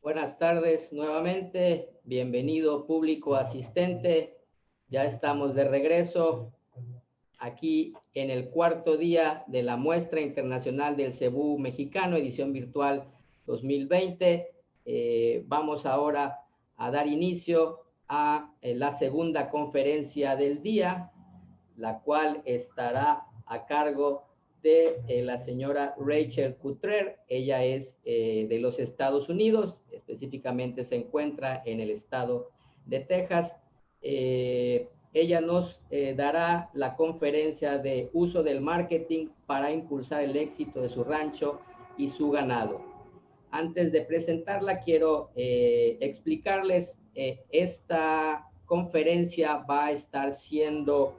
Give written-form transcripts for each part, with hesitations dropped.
Buenas tardes nuevamente, bienvenido público asistente. Ya estamos de regreso aquí en el cuarto día de la Muestra Internacional del Cebú Mexicano, edición virtual 2020. Vamos ahora a dar inicio a la segunda conferencia del día, la cual estará a cargo de la señora Rachel Cutrer. Ella es de los Estados Unidos, específicamente se encuentra en el estado de Texas. Ella nos dará la conferencia de uso del marketing para impulsar el éxito de su rancho y su ganado. Antes de presentarla, quiero explicarles, esta conferencia va a estar siendo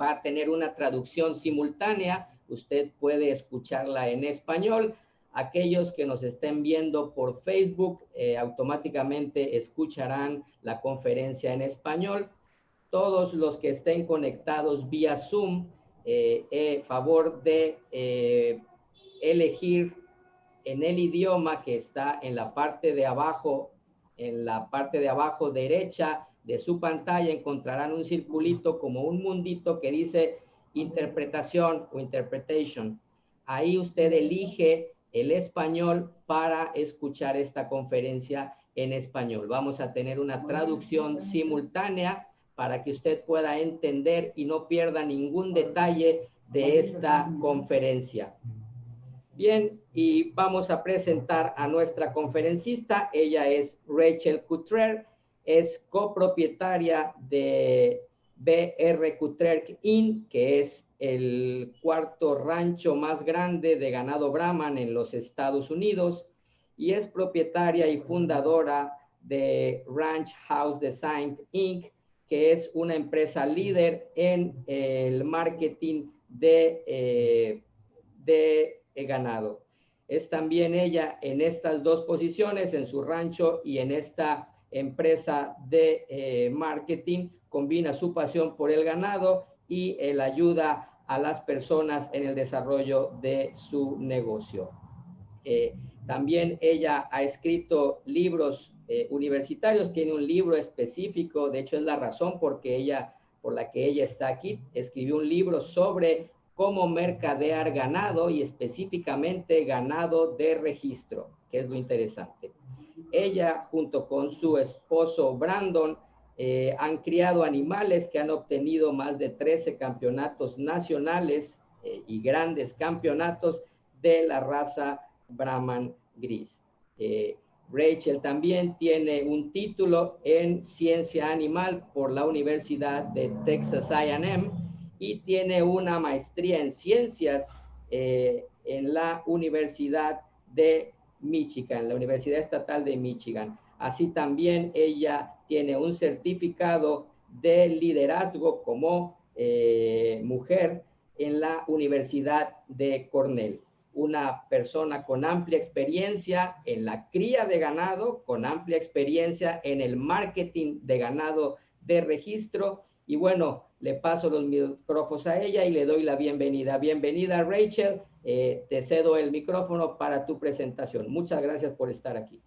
va a tener una traducción simultánea. Usted puede escucharla en español. Aquellos que nos estén viendo por Facebook automáticamente escucharán la conferencia en español. Todos los que estén conectados vía Zoom, favor de elegir en el idioma que está en la parte de abajo derecha de su pantalla. Encontrarán un circulito como un mundito que dice interpretación o interpretation. Ahí usted elige el español para escuchar esta conferencia en español. Vamos a tener una traducción simultánea para que usted pueda entender y no pierda ningún detalle de esta conferencia. Bien, y vamos a presentar a nuestra conferencista. Ella es Rachel Cutrer, es copropietaria de BR Cutrer Inc., que es el cuarto rancho más grande de ganado Brahmin en los Estados Unidos, y es propietaria y fundadora de Ranch House Design Inc., que es una empresa líder en el marketing de ganado. Es también ella en estas dos posiciones, en su rancho y en esta empresa de marketing, combina su pasión por el ganado y la ayuda a las personas en el desarrollo de su negocio. También ella ha escrito libros universitarios, tiene un libro específico, de hecho es la razón por la que ella está aquí. Escribió un libro sobre cómo mercadear ganado y específicamente ganado de registro, que es lo interesante. Ella, junto con su esposo Brandon, han criado animales que han obtenido más de 13 campeonatos nacionales y grandes campeonatos de la raza Brahman gris. Rachel también tiene un título en ciencia animal por la Universidad de Texas A&M y tiene una maestría en ciencias en la Universidad de Michigan, la Universidad Estatal de Michigan. Así también ella tiene un certificado de liderazgo como mujer en la Universidad de Cornell. Una persona con amplia experiencia en la cría de ganado, con amplia experiencia en el marketing de ganado de registro. Y bueno, le paso los micrófonos a ella y le doy la bienvenida. Bienvenida, Rachel. Te cedo el micrófono para tu presentación. Muchas gracias por estar aquí.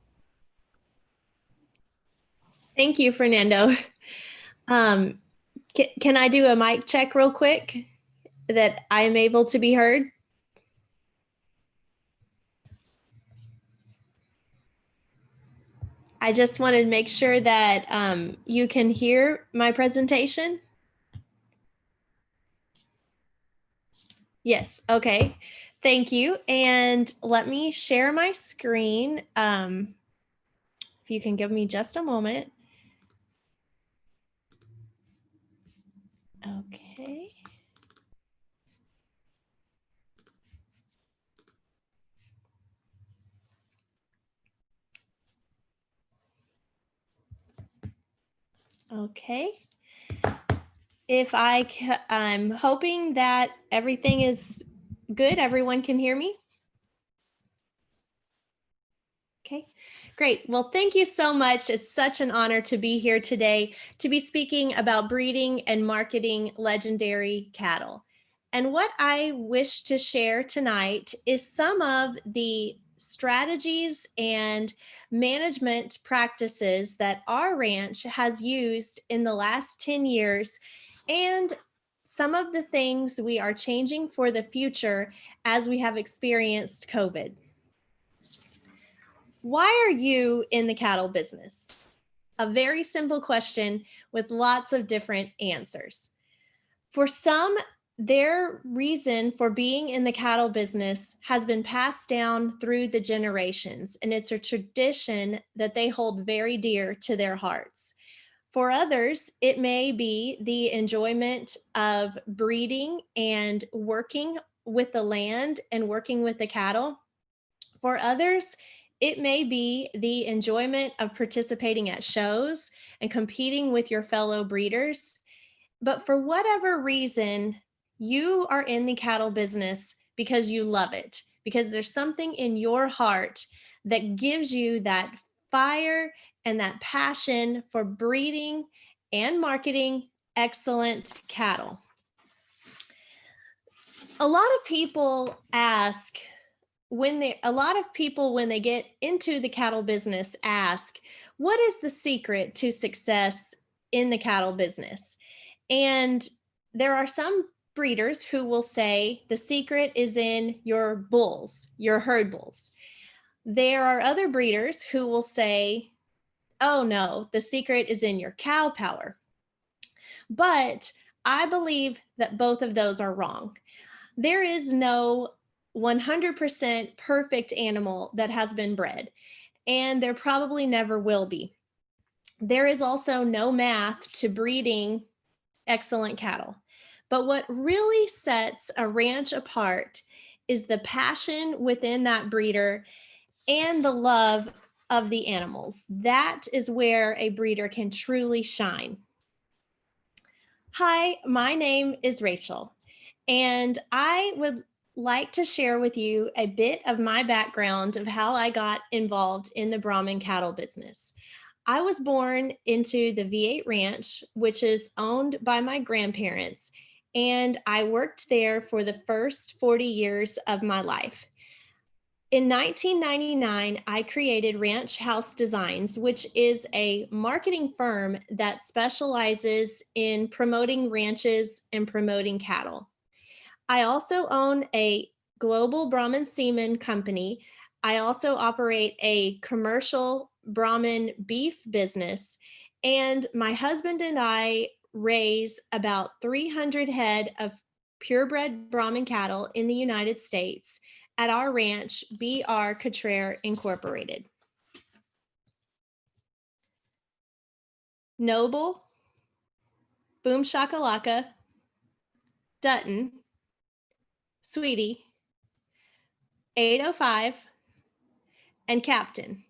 Thank you, Fernando. Can I do a mic check real quick that I'm able to be heard? I just wanted to make sure that you can hear my presentation. Yes, okay, thank you. And let me share my screen. If you can give me just a moment. Okay. Okay. I'm hoping that everything is good. Everyone can hear me. Okay, great. Well, thank you so much. It's such an honor to be here today to be speaking about breeding and marketing legendary cattle. And what I wish to share tonight is some of the strategies and management practices that our ranch has used in the last 10 years and some of the things we are changing for the future as we have experienced COVID. Why are you in the cattle business? A very simple question with lots of different answers. For some, their reason for being in the cattle business has been passed down through the generations, and it's a tradition that they hold very dear to their hearts. For others, it may be the enjoyment of breeding and working with the land and working with the cattle. For others, it may be the enjoyment of participating at shows and competing with your fellow breeders. But for whatever reason, you are in the cattle business because you love it, because there's something in your heart that gives you that fire and that passion for breeding and marketing excellent cattle. A lot of people when they get into the cattle business ask, what is the secret to success in the cattle business? And there are some breeders who will say the secret is in your bulls, your herd bulls. There are other breeders who will say, oh no, the secret is in your cow power. But I believe that both of those are wrong. There is no 100% perfect animal that has been bred, and there probably never will be. There is also no math to breeding excellent cattle. But what really sets a ranch apart is the passion within that breeder and the love of the animals. That is where a breeder can truly shine. Hi, my name is Rachel, and I would like to share with you a bit of my background of how I got involved in the Brahmin cattle business. I was born into the V8 ranch, which is owned by my grandparents, and I worked there for the first 40 years of my life. In 1999, I created Ranch House Designs, which is a marketing firm that specializes in promoting ranches and promoting cattle. I also own a global Brahmin semen company. I also operate a commercial Brahmin beef business, and my husband and I raise about 300 head of purebred Brahmin cattle in the United States at our ranch, BR Cutrer Incorporated. Noble, Boom Shakalaka, Dutton, Sweetie, 805, and Captain.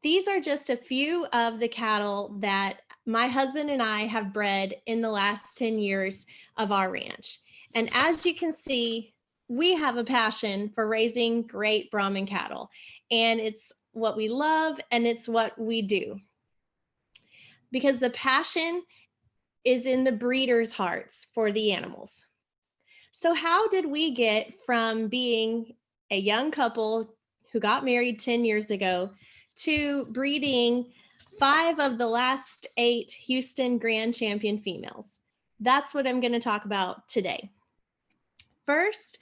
These are just a few of the cattle that my husband and I have bred in the last 10 years of our ranch. And as you can see, we have a passion for raising great Brahmin cattle, and it's what we love and it's what we do. Because the passion is in the breeders' hearts for the animals. So how did we get from being a young couple who got married 10 years ago to breeding 5 of the last 8 Houston Grand Champion females? That's what I'm going to talk about today. First,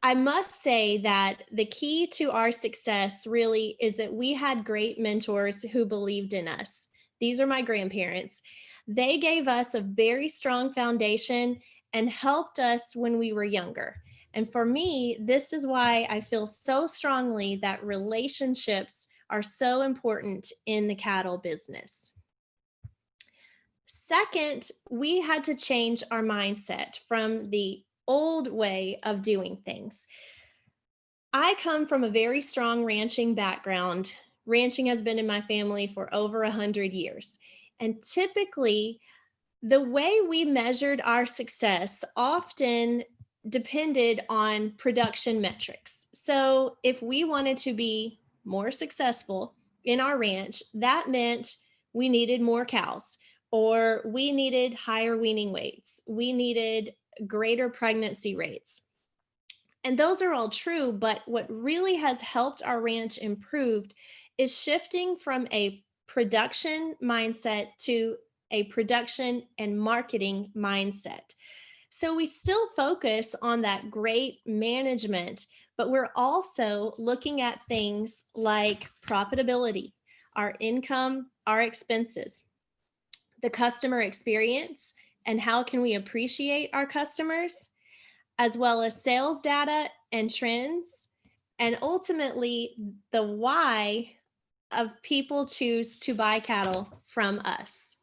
I must say that the key to our success really is that we had great mentors who believed in us. These are my grandparents. They gave us a very strong foundation and helped us when we were younger. And for me, this is why I feel so strongly that relationships are so important in the cattle business. Second, we had to change our mindset from the old way of doing things. I come from a very strong ranching background. Ranching has been in my family for over 100 years. And typically, the way we measured our success often depended on production metrics. So if we wanted to be more successful in our ranch, that meant we needed more cows, or we needed higher weaning weights. We needed greater pregnancy rates. And those are all true, but what really has helped our ranch improved is shifting from a production mindset to a production and marketing mindset. So we still focus on that great management, but we're also looking at things like profitability, our income, our expenses, the customer experience, and how can we appreciate our customers, as well as sales data and trends, and ultimately the why of people choose to buy cattle from us.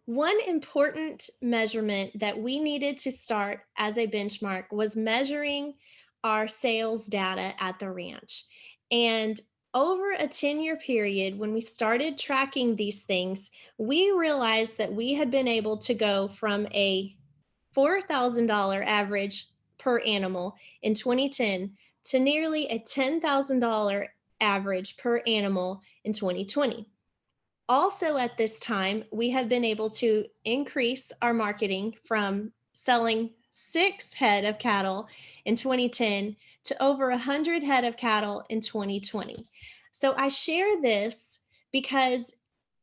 One important measurement that we needed to start as a benchmark was measuring our sales data at the ranch. And over a 10-year period, when we started tracking these things, we realized that we had been able to go from a $4,000 average per animal in 2010 to nearly a $10,000 average per animal in 2020. Also, at this time, we have been able to increase our marketing from selling 6 head of cattle in 2010 to over 100 head of cattle in 2020. So I share this because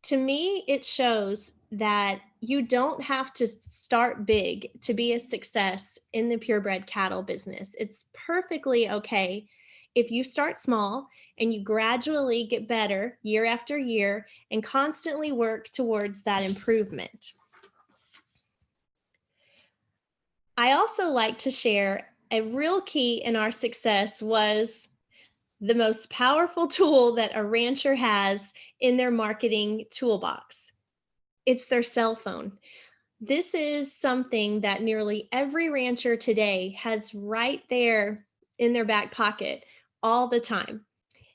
to me, it shows that you don't have to start big to be a success in the purebred cattle business. It's perfectly okay if you start small and you gradually get better year after year and constantly work towards that improvement. I also like to share a real key in our success was the most powerful tool that a rancher has in their marketing toolbox. It's their cell phone. This is something that nearly every rancher today has right there in their back pocket all the time.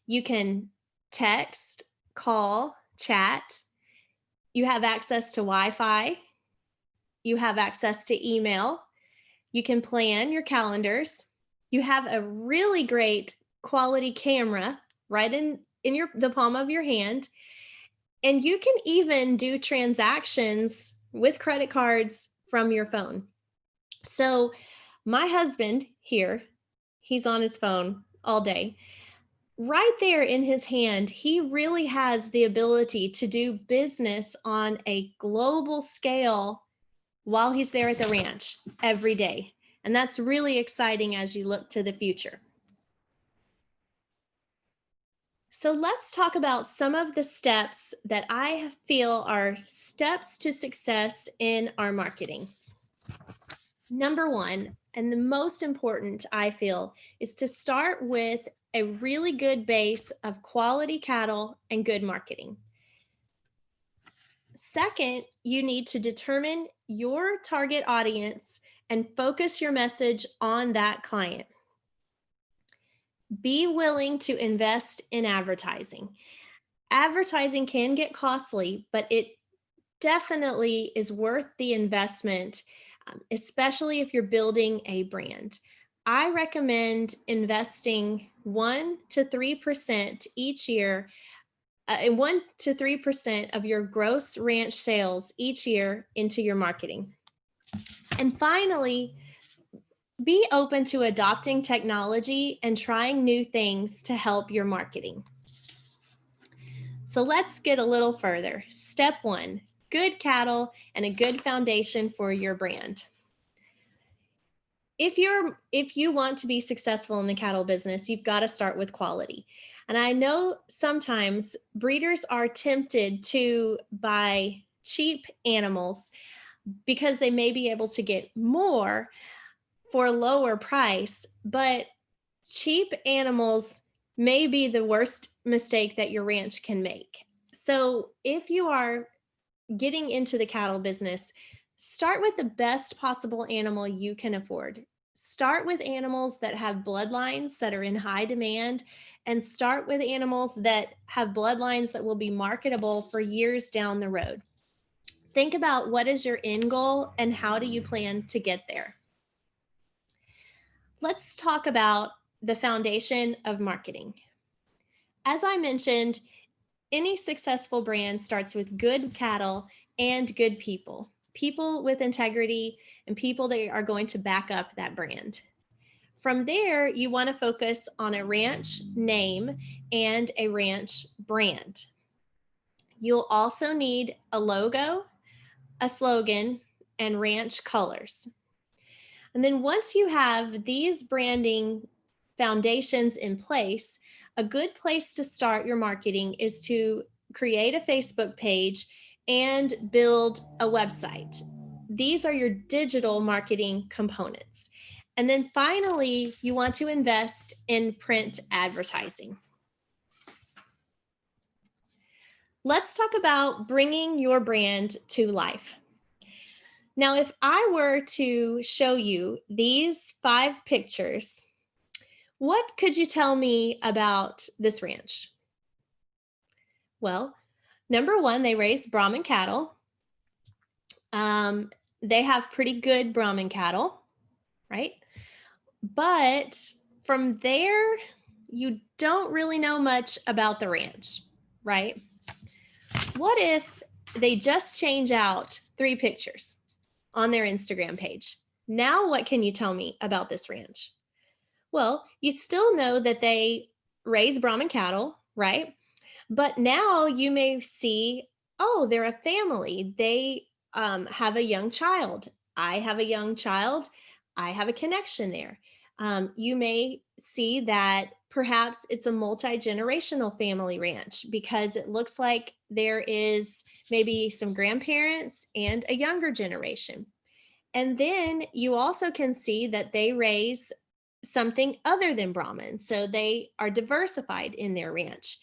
You can text, call, chat. You have access to Wi-Fi. You have access to email. You can plan your calendars. You have a really great quality camera right in the palm of your hand. And you can even do transactions with credit cards from your phone. So my husband here, he's on his phone all day. Right there in his hand, he really has the ability to do business on a global scale while he's there at the ranch every day. And that's really exciting as you look to the future. So let's talk about some of the steps that I feel are steps to success in our marketing. Number one, and the most important, I feel, is to start with a really good base of quality cattle and good marketing. Second, you need to determine your target audience and focus your message on that client. Be willing to invest in advertising. Advertising can get costly, but it definitely is worth the investment, especially if you're building a brand. I recommend investing 1 to 3% each year, 1 to 3% of your gross ranch sales each year into your marketing. And finally, be open to adopting technology and trying new things to help your marketing. So let's get a little further. Step 1, good cattle and a good foundation for your brand. If you want to be successful in the cattle business, you've got to start with quality. And I know sometimes breeders are tempted to buy cheap animals because they may be able to get more for a lower price, but cheap animals may be the worst mistake that your ranch can make. So if you are getting into the cattle business, start with the best possible animal you can afford. Start with animals that have bloodlines that are in high demand, and start with animals that have bloodlines that will be marketable for years down the road. Think about what is your end goal and how do you plan to get there. Let's talk about the foundation of marketing. As I mentioned, any successful brand starts with good cattle and good people. people with integrity and people that are going to back up that brand. From there, you want to focus on a ranch name and a ranch brand. You'll also need a logo, a slogan, and ranch colors. And then once you have these branding foundations in place, a good place to start your marketing is to create a Facebook page and build a website. These are your digital marketing components. And then finally, you want to invest in print advertising. Let's talk about bringing your brand to life. Now, if I were to show you these 5 pictures, what could you tell me about this ranch? Well, number 1, they raise Brahmin cattle. They have pretty good Brahmin cattle, right? But from there, you don't really know much about the ranch, right? What if they just change out 3 pictures on their Instagram page? Now, what can you tell me about this ranch? Well, you still know that they raise Brahmin cattle, right? But now you may see, oh, they're a family. They have a young child. I have a young child. I have a connection there. You may see that perhaps it's a multi-generational family ranch because it looks like there is maybe some grandparents and a younger generation. And then you also can see that they raise something other than Brahmin. So they are diversified in their ranch.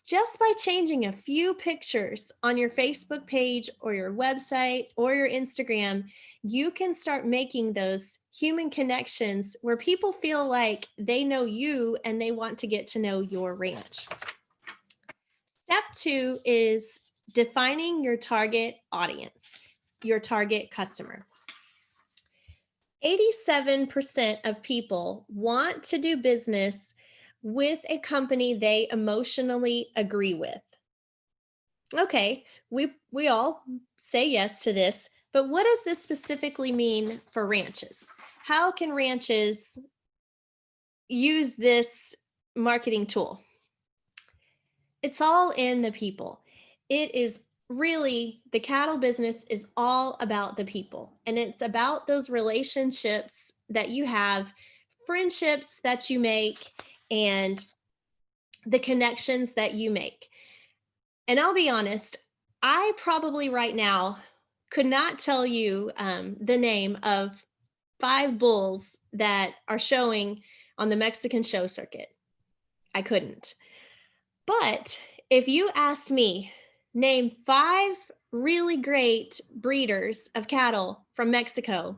Just by changing a few pictures on your Facebook page or your website or your Instagram, you can start making those human connections where people feel like they know you and they want to get to know your ranch. Step 2 is defining your target audience, your target customer. 87% of people want to do business with a company they emotionally agree with. Okay, we all say yes to this, but what does this specifically mean for ranches? How can ranches use this marketing tool? It's all in the people. It is really, the cattle business is all about the people, and it's about those relationships that you have, friendships that you make, and the connections that you make. And I'll be honest, I probably right now could not tell you the name of 5 bulls that are showing on the Mexican show circuit. I couldn't. But if you asked me, name 5 really great breeders of cattle from Mexico,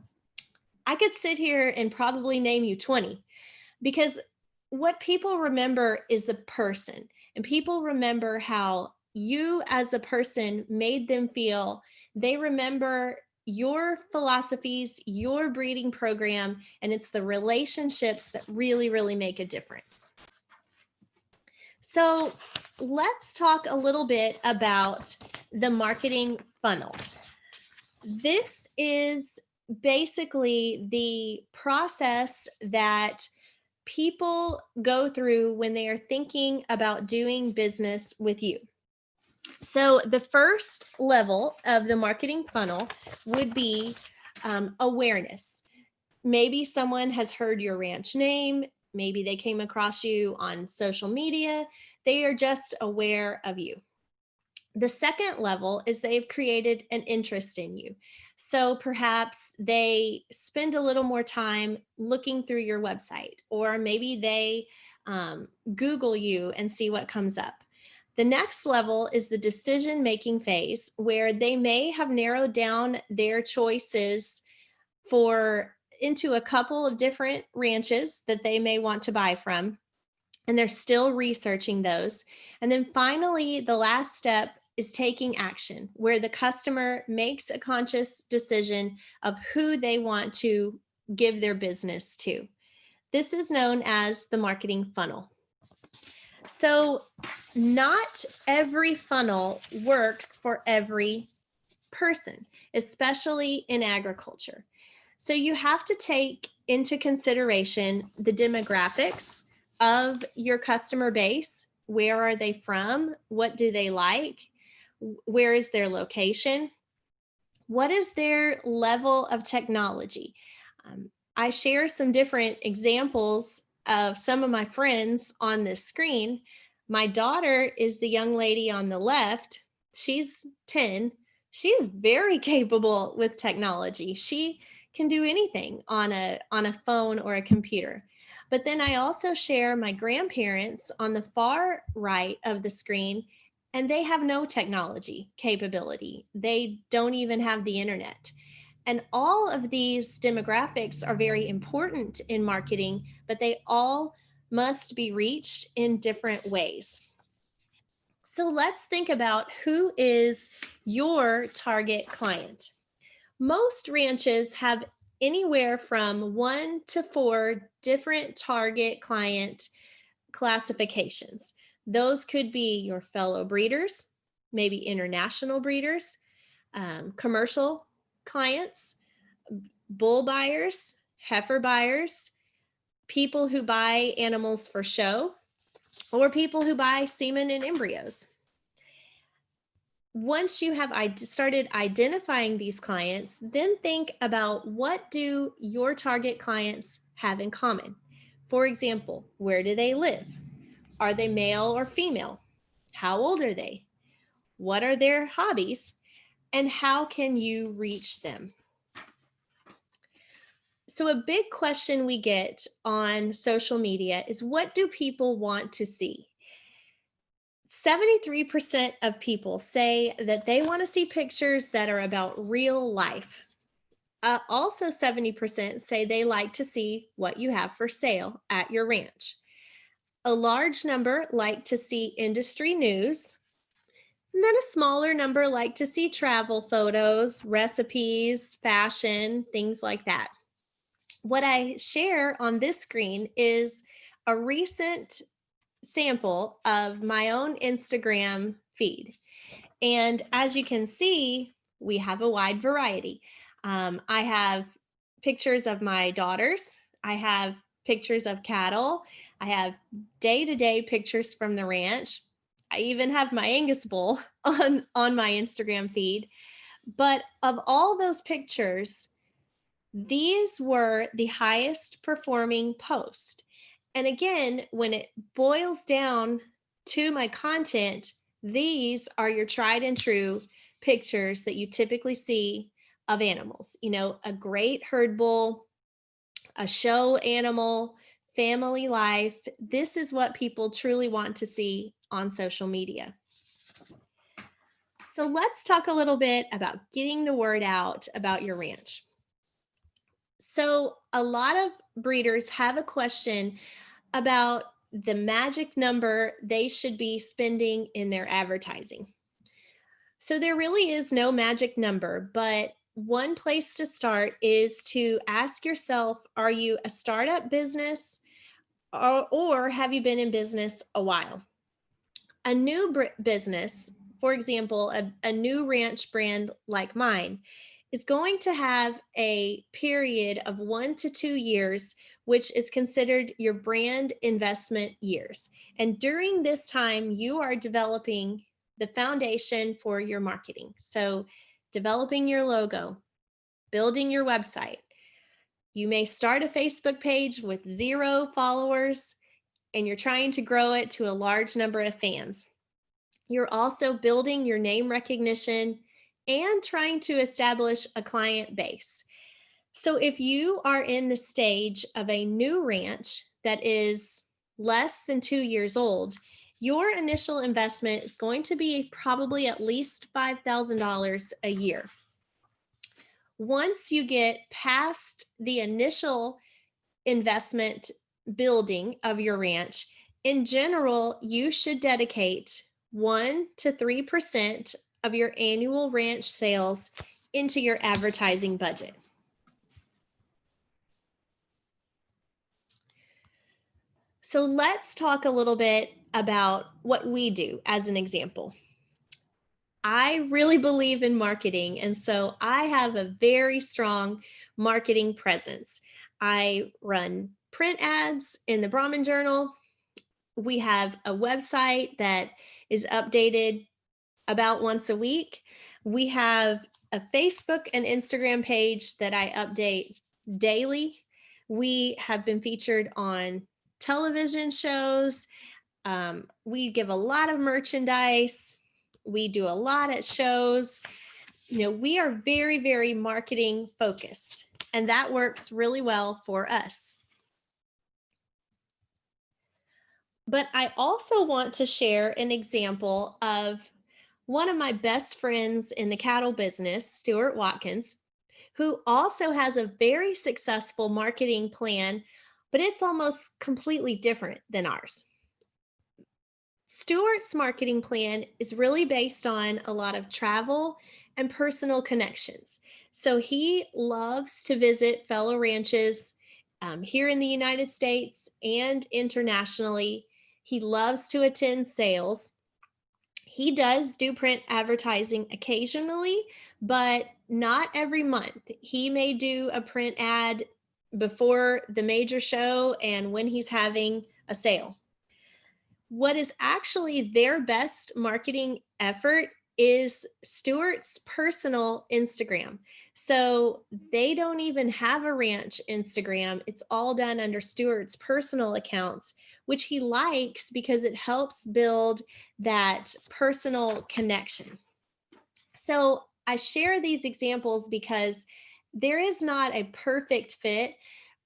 I could sit here and probably name you 20, because what people remember is the person, and people remember how you as a person made them feel. They remember your philosophies, your breeding program, and it's the relationships that really, really make a difference. So let's talk a little bit about the marketing funnel. This is basically the process that people go through when they are thinking about doing business with you. So the first level of the marketing funnel would be awareness. Maybe someone has heard your ranch name. Maybe they came across you on social media. They are just aware of you. The second level is they've created an interest in you. So perhaps they spend a little more time looking through your website, or maybe they Google you and see what comes up. The next level is the decision-making phase, where they may have narrowed down their choices into a couple of different ranches that they may want to buy from, and they're still researching those. And then finally, the last step is taking action, where the customer makes a conscious decision of who they want to give their business to. This is known as the marketing funnel. So not every funnel works for every person. especially in agriculture. So you have to take into consideration the demographics of your customer base. Where are they from? What do they like? Where is their location? What is their level of technology? I share some different examples of some of my friends on this screen. My daughter is the young lady on the left. She's 10. She's very capable with technology. She can do anything on a phone or a computer. But then I also share my grandparents on the far right of the screen, and they have no technology capability. They don't even have the internet. And all of these demographics are very important in marketing, but they all must be reached in different ways. So let's think about who is your target client. Most ranches have anywhere from 1 to 4 different target client classifications. Those could be your fellow breeders, maybe international breeders, commercial clients, bull buyers, heifer buyers, people who buy animals for show, or people who buy semen and embryos. Once you have started identifying these clients, then think about what do your target clients have in common. For example, where do they live? Are they male or female? How old are they? What are their hobbies? And how can you reach them? So a big question we get on social media is, what do people want to see? 73% of people say that they want to see pictures that are about real life. Also, 70% say they like to see what you have for sale at your ranch. A large number like to see industry news. And then a smaller number like to see travel photos, recipes, fashion, things like that. What I share on this screen is a recent sample of my own Instagram feed. And as you can see, we have a wide variety. I have pictures of my daughters. I have pictures of cattle. I have day-to-day pictures from the ranch. I even have my Angus bull on my Instagram feed. But of all those pictures, these were the highest performing post. And again, when it boils down to my content, these are your tried and true pictures that you typically see of animals. You know, a great herd bull, a show animal, family life. This is what people truly want to see on social media. So let's talk a little bit about getting the word out about your ranch. So a lot of breeders have a question about the magic number they should be spending in their advertising. So there really is no magic number, but one place to start is to ask yourself, are you a startup business or have you been in business a while? A new business, for example, a new ranch brand like mine, is going to have a period of 1 to 2 years, which is considered your brand investment years. And during this time, you are developing the foundation for your marketing. So developing your logo, building your website. You may start a Facebook page with 0 followers, and you're trying to grow it to a large number of fans. You're also building your name recognition and trying to establish a client base. So if you are in the stage of a new ranch that is less than 2 years old, your initial investment is going to be probably at least $5,000 a year. Once you get past the initial investment building of your ranch, in general, you should dedicate 1 to 3% of your annual ranch sales into your advertising budget. So let's talk a little bit about what we do as an example. I really believe in marketing, and so I have a very strong marketing presence. I run print ads in the Brahmin Journal. We have a website that is updated about once a week. We have a Facebook and Instagram page that I update daily. We have been featured on television shows. We give a lot of merchandise. We do a lot at shows. We are very, very marketing focused, and that works really well for us. But I also want to share an example of one of my best friends in the cattle business, Stuart Watkins, who also has a very successful marketing plan, but it's almost completely different than ours. Stuart's marketing plan is really based on a lot of travel and personal connections. So he loves to visit fellow ranches here in the United States and internationally. He loves to attend sales. He does do print advertising occasionally, but not every month. He may do a print ad before the major show and when he's having a sale. What is actually their best marketing effort is Stuart's personal Instagram. So they don't even have a ranch Instagram. It's all done under Stuart's personal accounts, which he likes because it helps build that personal connection. So I share these examples because there is not a perfect fit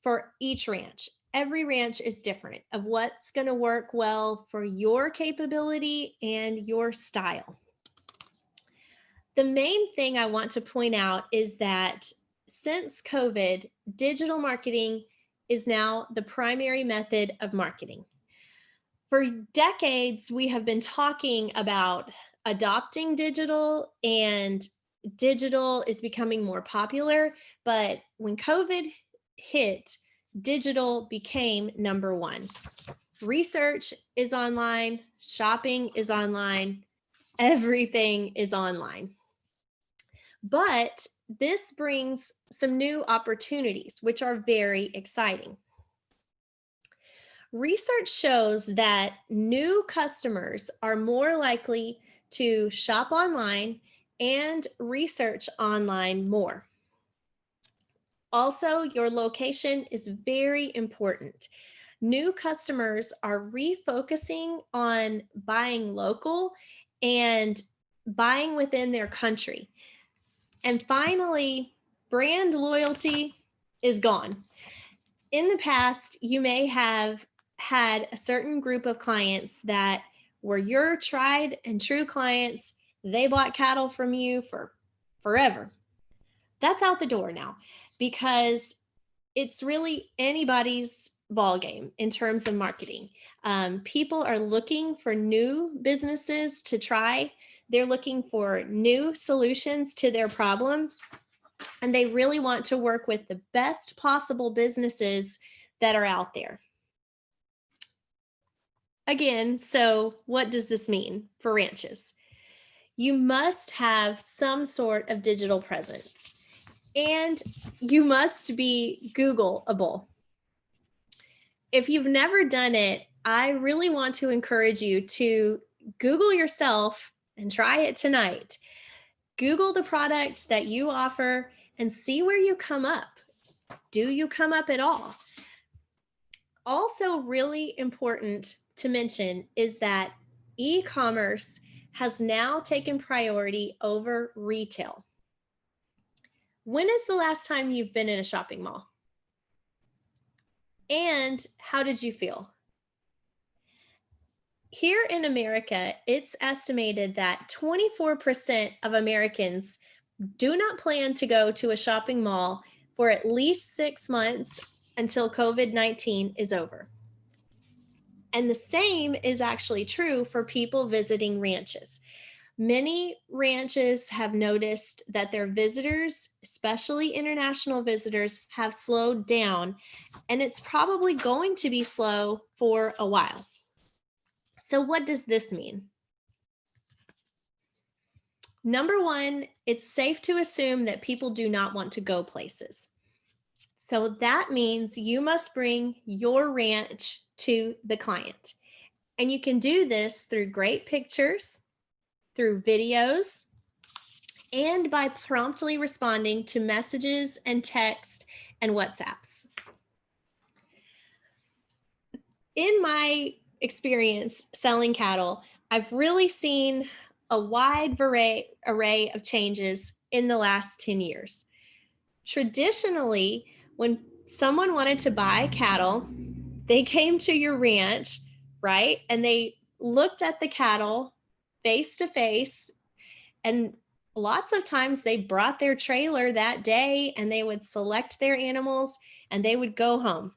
for each ranch. Every ranch is different of what's going to work well for your capability and your style. The main thing I want to point out is that since COVID, digital marketing is now the primary method of marketing. For decades, we have been talking about adopting digital, and digital is becoming more popular. But when COVID hit, digital became number one. Research is online, shopping is online, everything is online. But this brings some new opportunities, which are very exciting. Research shows that new customers are more likely to shop online and research online more. Also, your location is very important. New customers are refocusing on buying local and buying within their country. And finally, brand loyalty is gone. In the past, you may have had a certain group of clients that were your tried and true clients. They bought cattle from you for forever. That's out the door now because it's really anybody's ball game in terms of marketing. People are looking for new businesses to try. They're looking for new solutions to their problem, and they really want to work with the best possible businesses that are out there. Again, so what does this mean for ranches? You must have some sort of digital presence, and you must be Googleable. If you've never done it, I really want to encourage you to Google yourself and try it tonight. Google the product that you offer and see where you come up. Do you come up at all? Also, really important to mention is that e-commerce has now taken priority over retail. When is the last time you've been in a shopping mall? And how did you feel? Here in America, it's estimated that 24% of Americans do not plan to go to a shopping mall for at least 6 months until COVID-19 is over. And the same is actually true for people visiting ranches. Many ranches have noticed that their visitors, especially international visitors, have slowed down, and it's probably going to be slow for a while. So what does this mean? Number one, it's safe to assume that people do not want to go places. So that means you must bring your ranch to the client. And you can do this through great pictures, through videos, and by promptly responding to messages and text and WhatsApps. In my experience selling cattle, I've really seen a wide array of changes in the last 10 years. Traditionally, when someone wanted to buy cattle, they came to your ranch, right? And they looked at the cattle face to face, and lots of times they brought their trailer that day and they would select their animals and they would go home.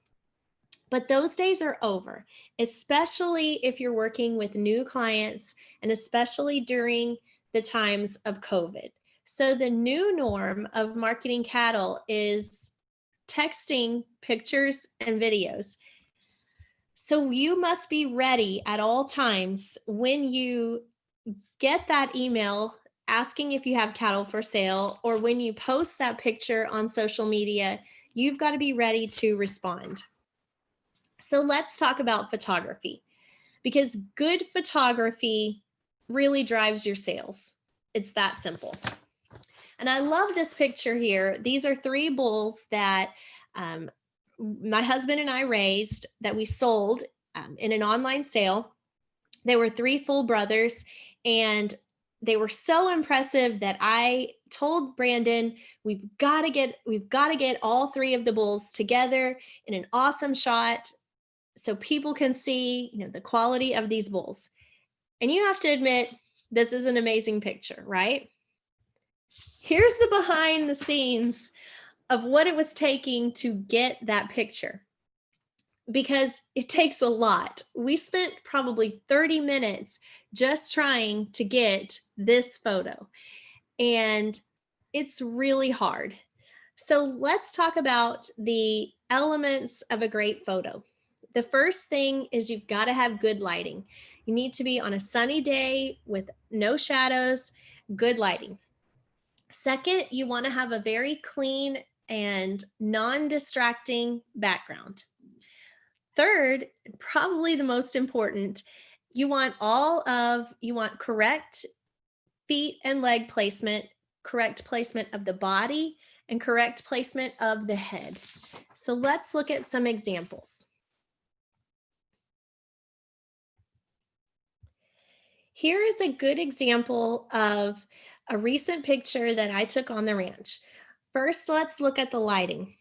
But those days are over, especially if you're working with new clients and especially during the times of COVID. So the new norm of marketing cattle is texting pictures and videos. So you must be ready at all times when you get that email asking if you have cattle for sale, or when you post that picture on social media, you've got to be ready to respond. So let's talk about photography, because good photography really drives your sales. It's that simple. And I love this picture here. These are 3 bulls that my husband and I raised, that we sold in an online sale. They were 3 full brothers, and they were so impressive that I told Brandon, we've got to get all 3 of the bulls together in an awesome shot so people can see, the quality of these bulls. And you have to admit, this is an amazing picture, right? Here's the behind the scenes of what it was taking to get that picture, because it takes a lot. We spent probably 30 minutes just trying to get this photo, and it's really hard. So let's talk about the elements of a great photo. The first thing is you've got to have good lighting. You need to be on a sunny day with no shadows, good lighting. Second, you want to have a very clean and non-distracting background. Third, probably the most important, you want correct feet and leg placement, correct placement of the body, and correct placement of the head. So let's look at some examples. Here is a good example of a recent picture that I took on the ranch. First, let's look at the lighting.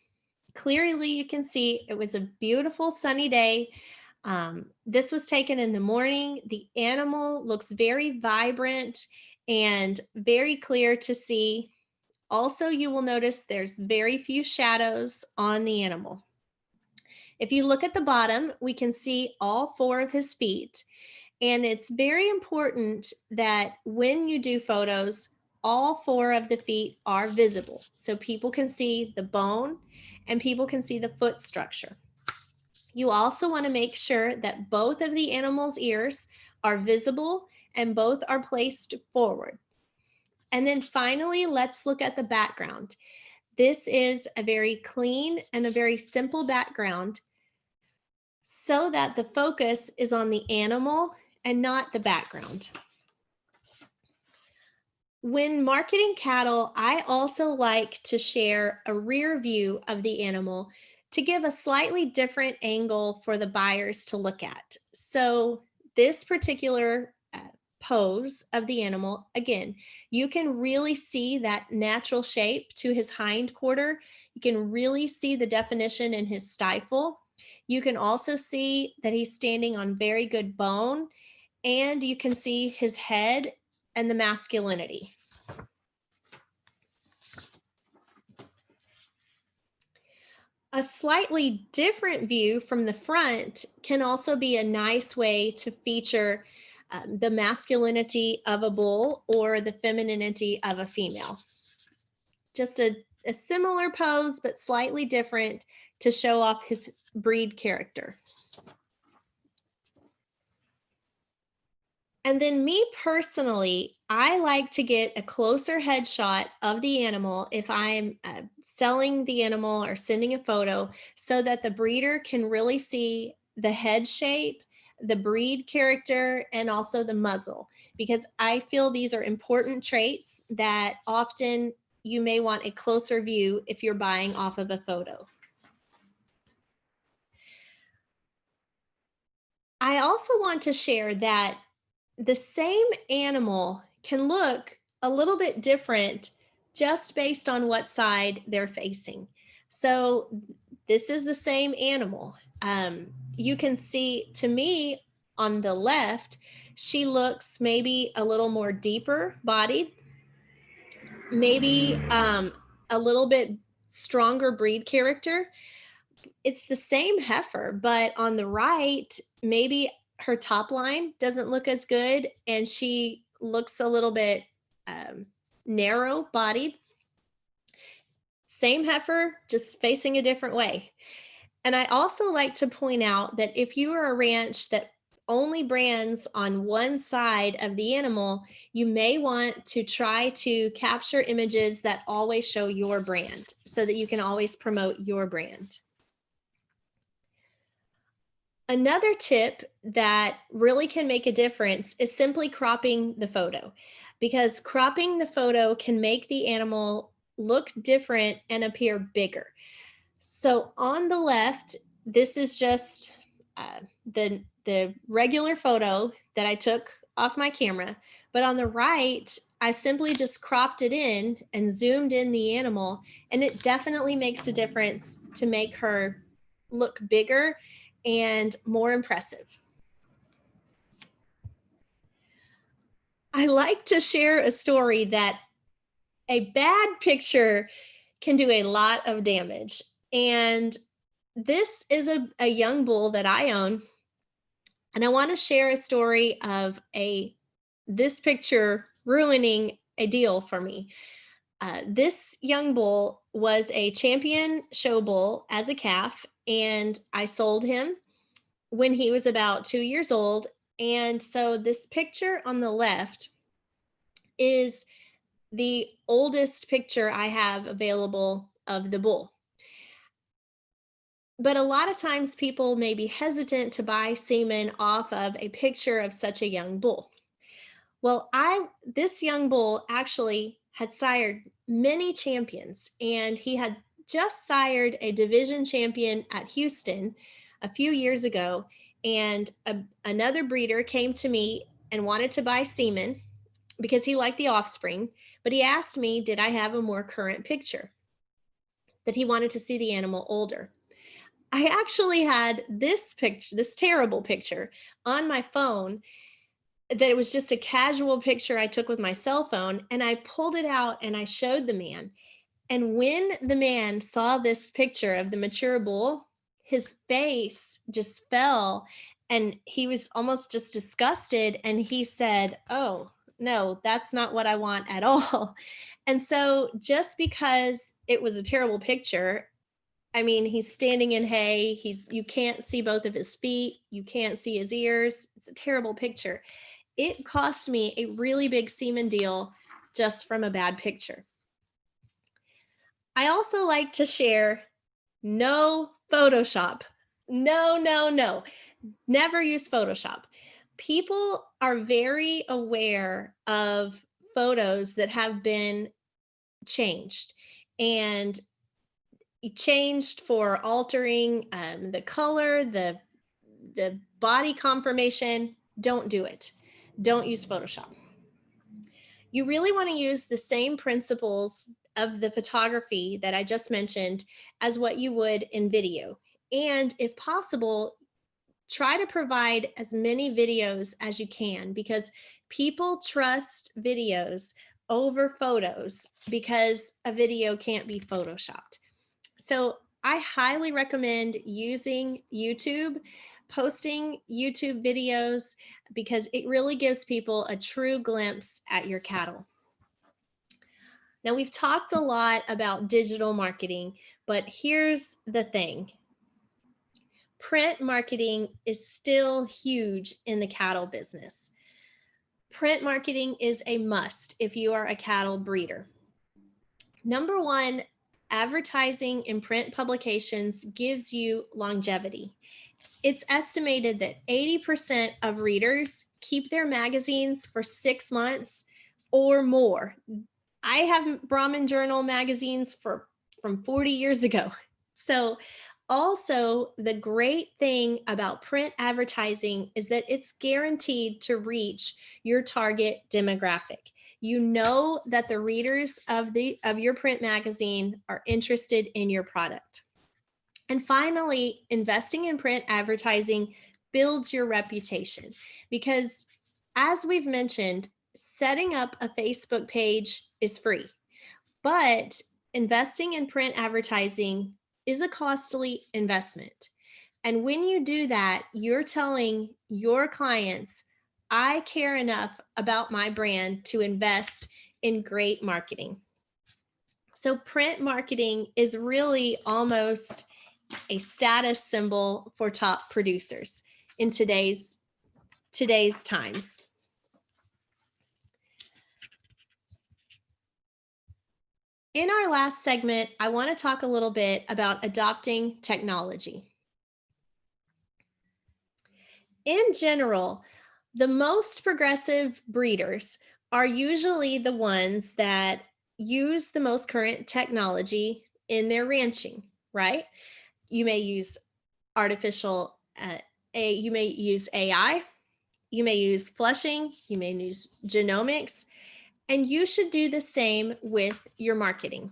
Clearly, you can see it was a beautiful sunny day. This was taken in the morning. The animal looks very vibrant and very clear to see. Also, you will notice there's very few shadows on the animal. If you look at the bottom, we can see all 4 of his feet. And it's very important that when you do photos, all 4 of the feet are visible, so people can see the bone and people can see the foot structure. You also want to make sure that both of the animal's ears are visible and both are placed forward. And then finally, let's look at the background. This is a very clean and a very simple background so that the focus is on the animal and not the background. When marketing cattle, I also like to share a rear view of the animal to give a slightly different angle for the buyers to look at. So this particular pose of the animal, again, you can really see that natural shape to his hind quarter. You can really see the definition in his stifle. You can also see that he's standing on very good bone, and you can see his head and the masculinity. A slightly different view from the front can also be a nice way to feature the masculinity of a bull or the femininity of a female. Just a similar pose, but slightly different to show off his breed character. And then me personally, I like to get a closer headshot of the animal if I'm selling the animal or sending a photo so that the breeder can really see the head shape, the breed character, and also the muzzle, because I feel these are important traits that often you may want a closer view if you're buying off of a photo. I also want to share that the same animal can look a little bit different just based on what side they're facing. So this is the same animal. You can see, to me, on the left, she looks maybe a little more deeper bodied, maybe a little bit stronger breed character. It's the same heifer, but on the right, maybe her top line doesn't look as good and she looks a little bit narrow bodied. Same heifer, just facing a different way. And I also like to point out that if you are a ranch that only brands on one side of the animal, you may want to try to capture images that always show your brand so that you can always promote your brand. Another tip that really can make a difference is simply cropping the photo, because cropping the photo can make the animal look different and appear bigger. So on the left, this is just the regular photo that I took off my camera. But on the right, I simply just cropped it in and zoomed in the animal, and it definitely makes a difference to make her look bigger and more impressive. I like to share a story that a bad picture can do a lot of damage. And this is a young bull that I own. And I want to share a story of this picture ruining a deal for me. This young bull was a champion show bull as a calf, and I sold him when he was about 2 years old. And so this picture on the left is the oldest picture I have available of the bull. But a lot of times people may be hesitant to buy semen off of a picture of such a young bull. Well, this young bull actually had sired many champions, and he had just sired a division champion at Houston a few years ago. And another breeder came to me and wanted to buy semen because he liked the offspring, but he asked me, did I have a more current picture, that he wanted to see the animal older. I actually had this picture, this terrible picture, on my phone, that it was just a casual picture I took with my cell phone, and I pulled it out and I showed the man. And when the man saw this picture of the mature bull, his face just fell and he was almost just disgusted. And he said, "Oh, no, that's not what I want at all." And so just because it was a terrible picture, I mean, he's standing in hay. You can't see both of his feet. You can't see his ears. It's a terrible picture. It cost me a really big semen deal just from a bad picture. I also like to share no Photoshop. No, no, no. Never use Photoshop. People are very aware of photos that have been changed and changed for altering the color, the body conformation. Don't do it. Don't use Photoshop. You really want to use the same principles of the photography that I just mentioned as what you would in video. And if possible, try to provide as many videos as you can, because people trust videos over photos because a video can't be photoshopped. So I highly recommend using YouTube, posting YouTube videos, because it really gives people a true glimpse at your cattle. Now, we've talked a lot about digital marketing, but here's the thing. Print marketing is still huge in the cattle business. print marketing is a must if you are a cattle breeder. Number one, advertising in print publications gives you longevity. It's estimated that 80% of readers keep their magazines for 6 months or more. I have Brahmin Journal magazines from 40 years ago. So also, the great thing about print advertising is that it's guaranteed to reach your target demographic. You know that the readers of your print magazine are interested in your product. And finally, investing in print advertising builds your reputation because, as we've mentioned, setting up a Facebook page is free, but investing in print advertising is a costly investment. And when you do that, you're telling your clients, I care enough about my brand to invest in great marketing. So print marketing is really almost a status symbol for top producers in today's times. In our last segment, I want to talk a little bit about adopting technology. In general, the most progressive breeders are usually the ones that use the most current technology in their ranching, right? You may use you may use AI, you may use flushing, you may use genomics, and you should do the same with your marketing.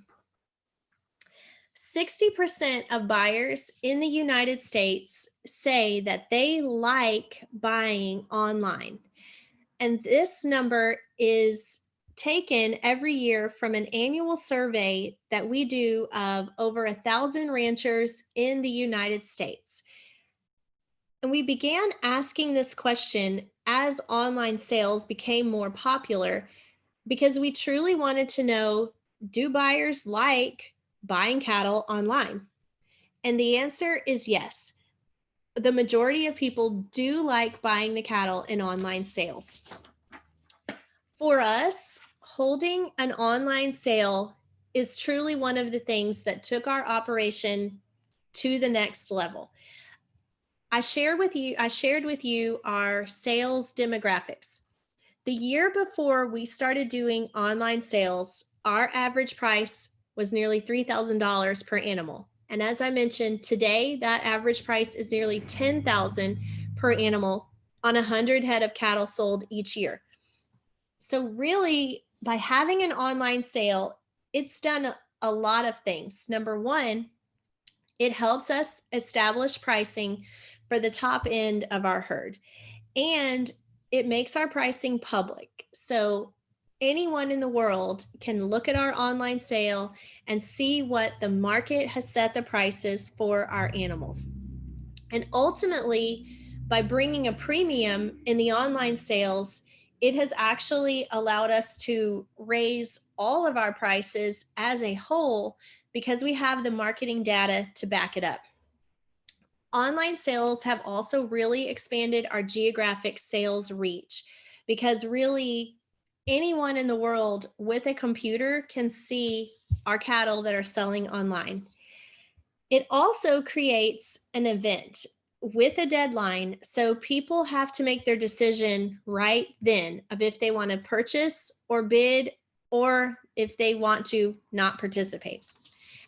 60% of buyers in the United States say that they like buying online. And this number is taken every year from an annual survey that we do of over 1,000 ranchers in the United States. And we began asking this question as online sales became more popular because we truly wanted to know, do buyers like buying cattle online? And the answer is yes. The majority of people do like buying the cattle in online sales. For us, holding an online sale is truly one of the things that took our operation to the next level. I shared with you our sales demographics. The year before we started doing online sales, our average price was nearly $3,000 per animal. And as I mentioned, today that average price is nearly $10,000 per animal on 100 head of cattle sold each year. So really, by having an online sale, it's done a lot of things. Number one, it helps us establish pricing for the top end of our herd. And it makes our pricing public. So anyone in the world can look at our online sale and see what the market has set the prices for our animals. And ultimately, by bringing a premium in the online sales, it has actually allowed us to raise all of our prices as a whole because we have the marketing data to back it up. Online sales have also really expanded our geographic sales reach because really anyone in the world with a computer can see our cattle that are selling online. It also creates an event with a deadline, so people have to make their decision right then of if they want to purchase or bid or if they want to not participate.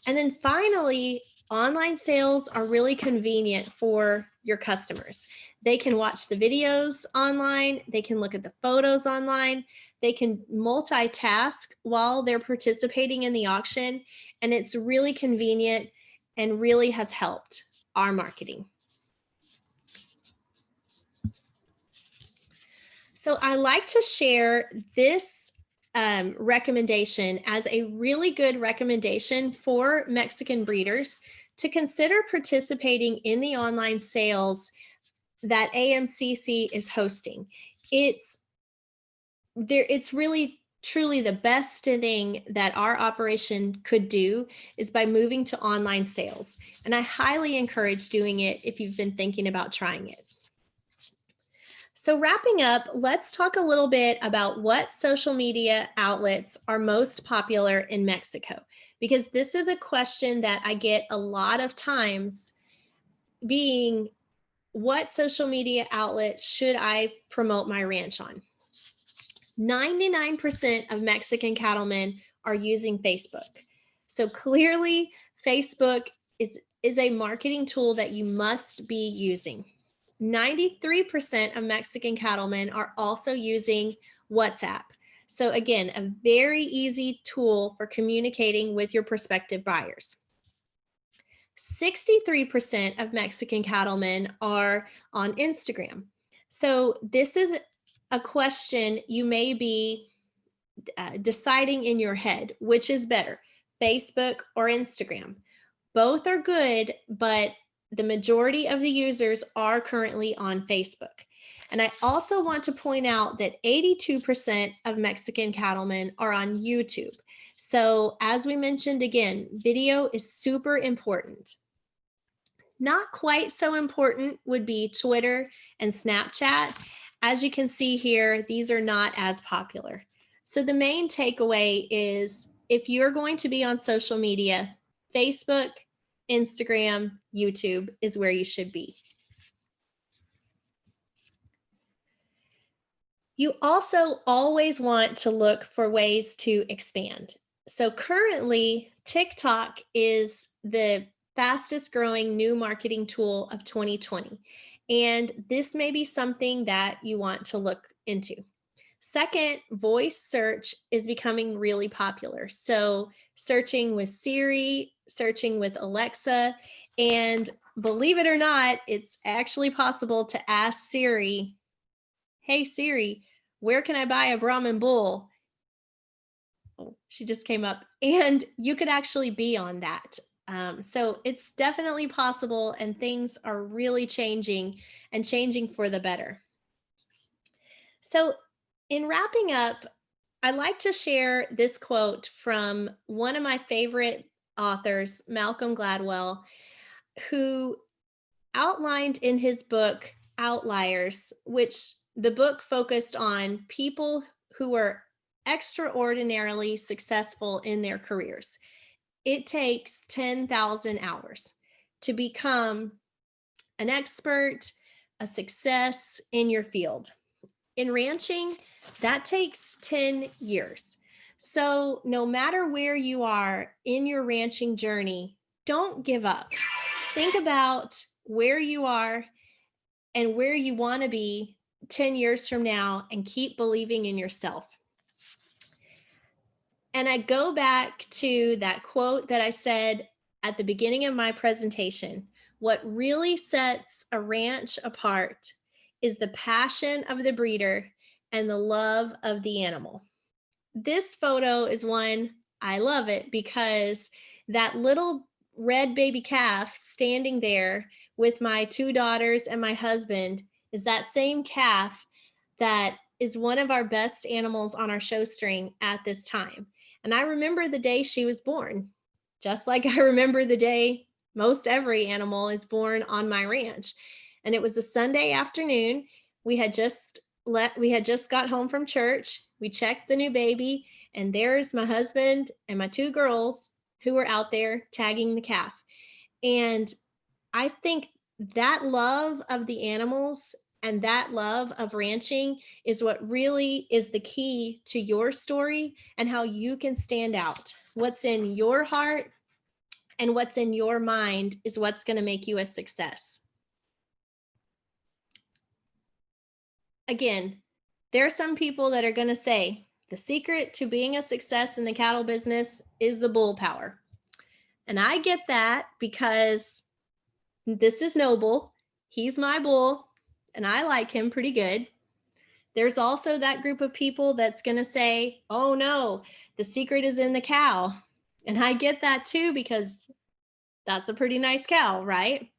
And then finally, online sales are really convenient for your customers. They can watch the videos online, they can look at the photos online, they can multitask while they're participating in the auction, and it's really convenient and really has helped our marketing. So I like to share this recommendation as a really good recommendation for Mexican breeders to consider participating in the online sales that AMCC is hosting. It's really truly the best thing that our operation could do is by moving to online sales. And I highly encourage doing it if you've been thinking about trying it. So wrapping up, let's talk a little bit about what social media outlets are most popular in Mexico, because this is a question that I get a lot of times, being what social media outlets should I promote my ranch on? 99% of Mexican cattlemen are using Facebook. So clearly Facebook is a marketing tool that you must be using. 93% of Mexican cattlemen are also using WhatsApp. So again, a very easy tool for communicating with your prospective buyers. 63% of Mexican cattlemen are on Instagram. So this is a question you may be deciding in your head, which is better, Facebook or Instagram? Both are good, but the majority of the users are currently on Facebook. And I also want to point out that 82% of Mexican cattlemen are on YouTube. So as we mentioned again, video is super important. Not quite so important would be Twitter and Snapchat. As you can see here, these are not as popular. So the main takeaway is, if you're going to be on social media, Facebook, Instagram, YouTube is where you should be. You also always want to look for ways to expand. So currently, TikTok is the fastest growing new marketing tool of 2020. And this may be something that you want to look into. Second, voice search is becoming really popular. So searching with Siri, searching with Alexa, and believe it or not, it's actually possible to ask Siri, "Hey Siri, where can I buy a Brahmin bull?" Oh, she just came up, and you could actually be on that. So it's definitely possible, and things are really changing and changing for the better. So in wrapping up, I like to share this quote from one of my favorite authors, Malcolm Gladwell, who outlined in his book, Outliers, which the book focused on people who were extraordinarily successful in their careers. It takes 10,000 hours to become an expert, a success in your field. In ranching, that takes 10 years. So no matter where you are in your ranching journey, don't give up. Think about where you are and where you want to be 10 years from now, and keep believing in yourself. And I go back to that quote that I said at the beginning of my presentation. What really sets a ranch apart is the passion of the breeder and the love of the animal. This photo is one, I love it because that little red baby calf standing there with my two daughters and my husband is that same calf that is one of our best animals on our show string at this time. And I remember the day she was born, just like I remember the day most every animal is born on my ranch. And it was a Sunday afternoon. We had just got home from church. We checked the new baby, and there's my husband and my two girls who were out there tagging the calf. And I think that love of the animals and that love of ranching is what really is the key to your story and how you can stand out. What's in your heart and what's in your mind is what's going to make you a success. Again, there are some people that are going to say the secret to being a success in the cattle business is the bull power. And I get that because this is Noble. He's my bull, and I like him pretty good. There's also that group of people that's going to say, oh no, the secret is in the cow. And I get that too, because that's a pretty nice cow, right?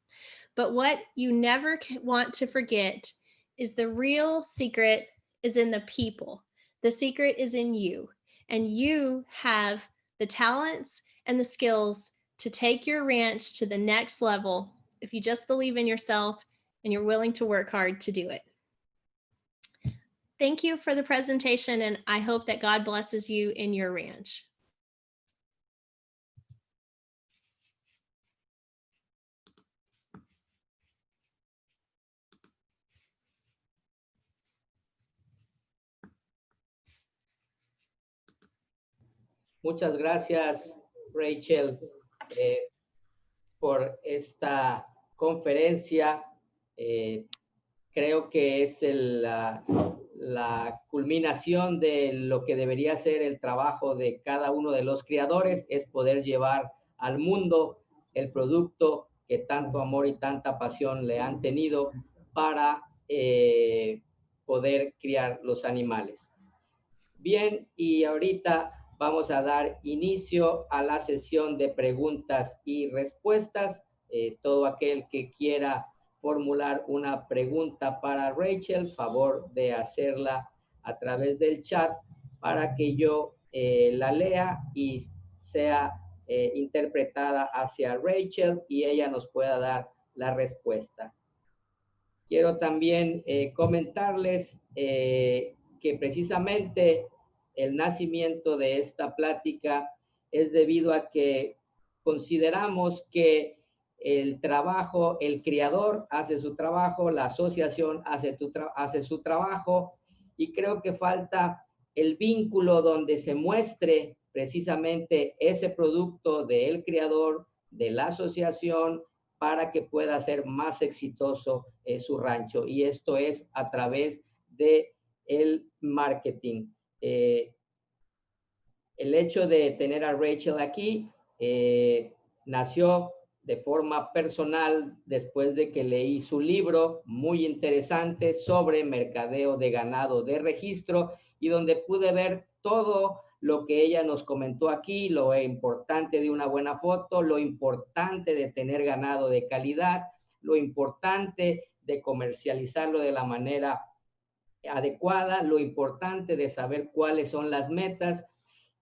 But what you never want to forget is the real secret is in the people. The secret is in you, and you have the talents and the skills to take your ranch to the next level if you just believe in yourself and you're willing to work hard to do it. Thank you for the presentation, and I hope that God blesses you in your ranch. Muchas gracias, Rachel, por esta conferencia. Creo que es la culminación de lo que debería ser el trabajo de cada uno de los criadores, es poder llevar al mundo el producto que tanto amor y tanta pasión le han tenido para poder criar los animales. Bien, y ahorita vamos a dar inicio a la sesión de preguntas y respuestas. Todo aquel que quiera formular una pregunta para Rachel, favor de hacerla a través del chat para que yo la lea y sea interpretada hacia Rachel y ella nos pueda dar la respuesta. Quiero también comentarles que precisamente el nacimiento de esta plática es debido a que consideramos que el trabajo, el criador hace su trabajo, la asociación hace su trabajo, y creo que falta el vínculo donde se muestre precisamente ese producto del criador, de la asociación, para que pueda ser más exitoso su rancho. Y esto es a través de el marketing. El hecho de tener a Rachel aquí nació de forma personal después de que leí su libro muy interesante sobre mercadeo de ganado de registro, y donde pude ver todo lo que ella nos comentó aquí, lo importante de una buena foto, lo importante de tener ganado de calidad, lo importante de comercializarlo de la manera adecuada, lo importante de saber cuáles son las metas,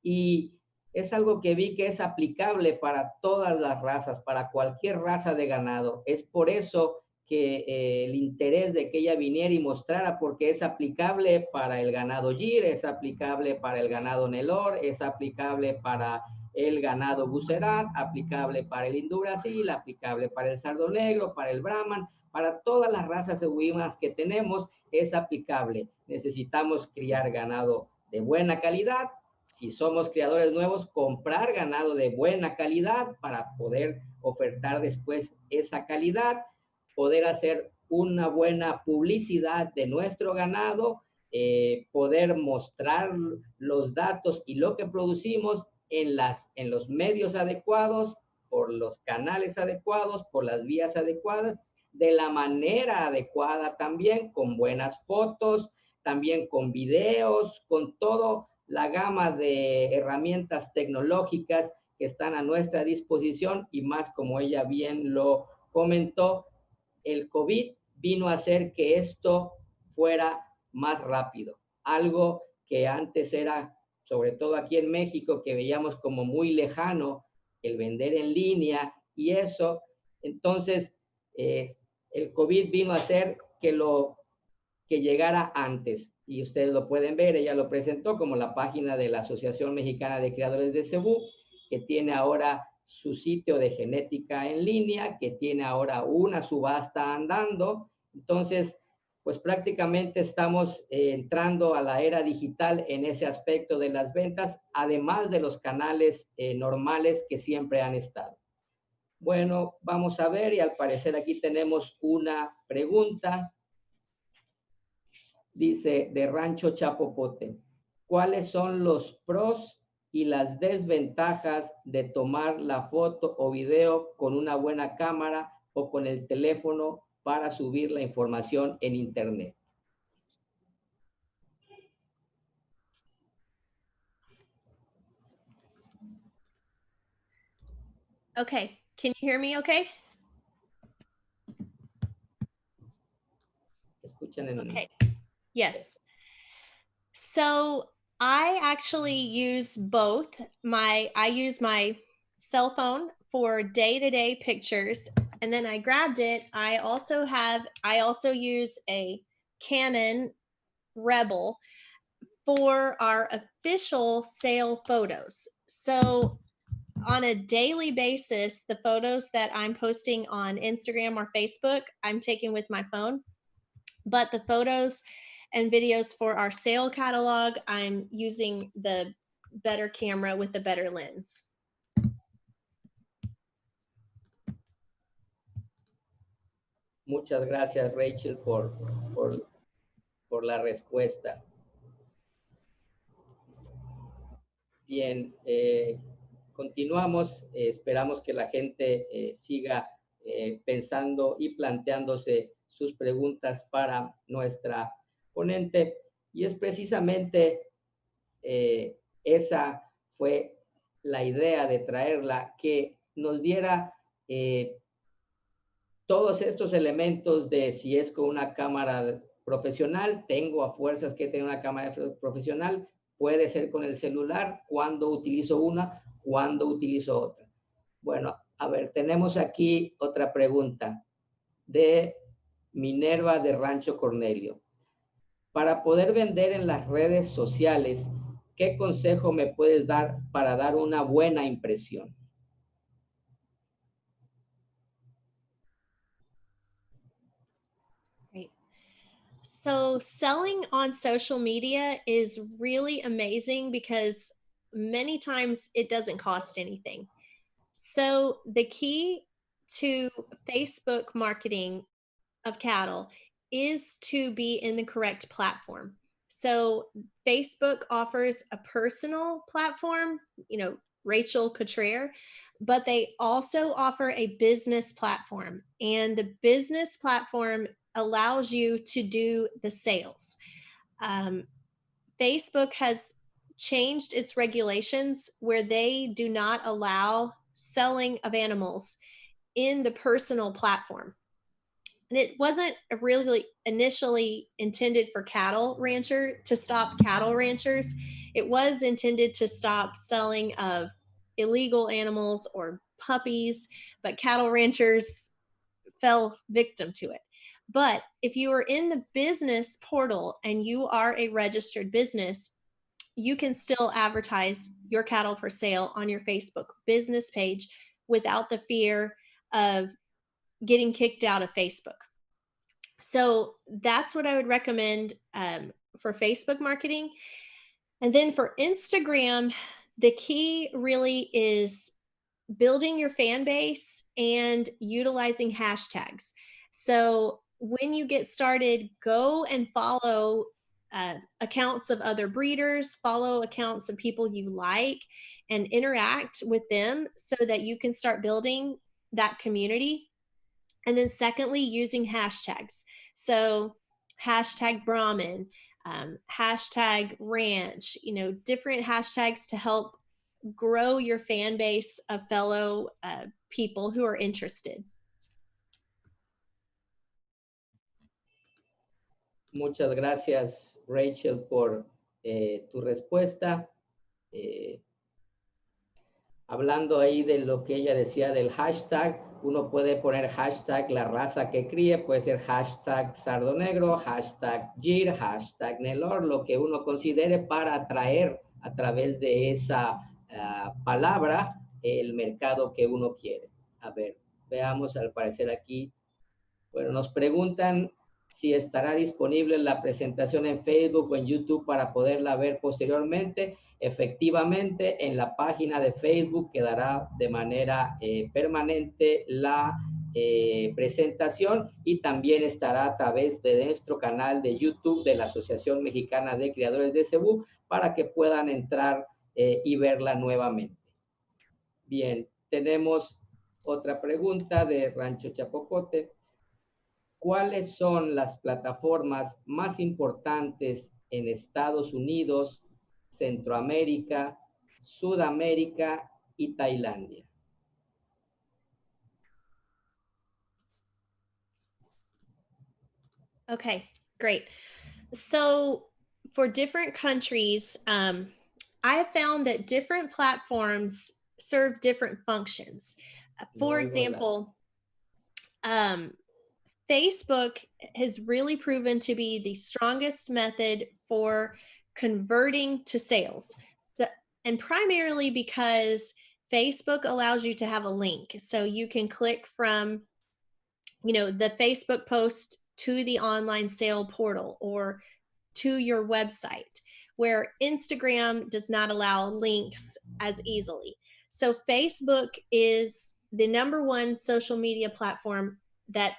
y es algo que vi que es aplicable para todas las razas, para cualquier raza de ganado. Es por eso que el interés de que ella viniera y mostrara, porque es aplicable para el ganado Gir, es aplicable para el ganado Nelor, es aplicable para el ganado Bucerat, aplicable para el Hindú Brasil, aplicable para el Sardo Negro, para el Brahman, para todas las razas equinas que tenemos es aplicable. Necesitamos criar ganado de buena calidad. Si somos criadores nuevos, comprar ganado de buena calidad para poder ofertar después esa calidad, poder hacer una buena publicidad de nuestro ganado, poder mostrar los datos y lo que producimos en los medios adecuados, por los canales adecuados, por las vías adecuadas, de la manera adecuada también, con buenas fotos, también con videos, con toda la gama de herramientas tecnológicas que están a nuestra disposición, y más, como ella bien lo comentó, el COVID vino a hacer que esto fuera más rápido. Algo que antes era, sobre todo aquí en México, que veíamos como muy lejano, el vender en línea y eso. Entonces, el COVID vino a hacer que llegara antes, y ustedes lo pueden ver, ella lo presentó como la página de la Asociación Mexicana de Criadores de Cebú, que tiene ahora su sitio de genética en línea, que tiene ahora una subasta andando. Entonces, pues prácticamente estamos entrando a la era digital en ese aspecto de las ventas, además de los canales normales que siempre han estado. Bueno, vamos a ver, y al parecer aquí tenemos una pregunta. Dice, de Rancho Chapopote, ¿cuáles son los pros y las desventajas de tomar la foto o video con una buena cámara o con el teléfono para subir la información en internet? Okay, can you hear me okay? ¿Escuchan en... Okay, yes. So I actually use both. I use my cell phone for day-to-day pictures, and then I grabbed it. I also use a Canon Rebel for our official sale photos. So on a daily basis, the photos that I'm posting on Instagram or Facebook, I'm taking with my phone. But the photos and videos for our sale catalog, I'm using the better camera with the better lens. Muchas gracias, Rachel, por la respuesta. Bien, continuamos. Esperamos que la gente siga pensando y planteándose sus preguntas para nuestra ponente. Y es precisamente esa fue la idea de traerla, que nos diera todos estos elementos de si es con una cámara profesional, tengo a fuerzas que tener una cámara profesional, puede ser con el celular, cuando utilizo una, cuando utilizo otra. Bueno, a ver, tenemos aquí otra pregunta de Minerva de Rancho Cornelio. Para poder vender en las redes sociales, ¿qué consejo me puedes dar para dar una buena impresión? Great. So selling on social media is really amazing because many times it doesn't cost anything. So the key to Facebook marketing of cattle is to be in the correct platform. So Facebook offers a personal platform, Rachel Cutrer, but they also offer a business platform. And the business platform allows you to do the sales. Facebook has changed its regulations where they do not allow selling of animals in the personal platform. And it wasn't really initially intended for to stop cattle ranchers. It was intended to stop selling of illegal animals or puppies, but cattle ranchers fell victim to it. But if you are in the business portal and you are a registered business, you can still advertise your cattle for sale on your Facebook business page without the fear of getting kicked out of Facebook. So that's what I would recommend for Facebook marketing. And then for Instagram, the key really is building your fan base and utilizing hashtags. So when you get started, go and follow accounts of other breeders, follow accounts of people you like, and interact with them so that you can start building that community. And then secondly, using hashtags. So hashtag Brahmin, hashtag ranch, different hashtags to help grow your fan base of fellow people who are interested. Muchas gracias, Rachel, por tu respuesta. Hablando ahí de lo que ella decía del hashtag, uno puede poner hashtag la raza que críe, puede ser hashtag sardo negro, hashtag gir, hashtag nelor, lo que uno considere para atraer a través de esa palabra el mercado que uno quiere. A ver, veamos, al parecer aquí, bueno, nos preguntan si estará disponible la presentación en Facebook o en YouTube para poderla ver posteriormente. Efectivamente, en la página de Facebook quedará de manera permanente la presentación, y también estará a través de nuestro canal de YouTube de la Asociación Mexicana de Criadores de Cebú para que puedan entrar y verla nuevamente. Bien, tenemos otra pregunta de Rancho Chapopote. ¿Cuáles son las plataformas más importantes en Estados Unidos, Centroamérica, Sudamérica y Tailandia? Okay, great. So for different countries, I have found that different platforms serve different functions. For example, Facebook has really proven to be the strongest method for converting to sales. So, and primarily because Facebook allows you to have a link. So you can click from, the Facebook post to the online sale portal or to your website, where Instagram does not allow links as easily. So Facebook is the number one social media platform that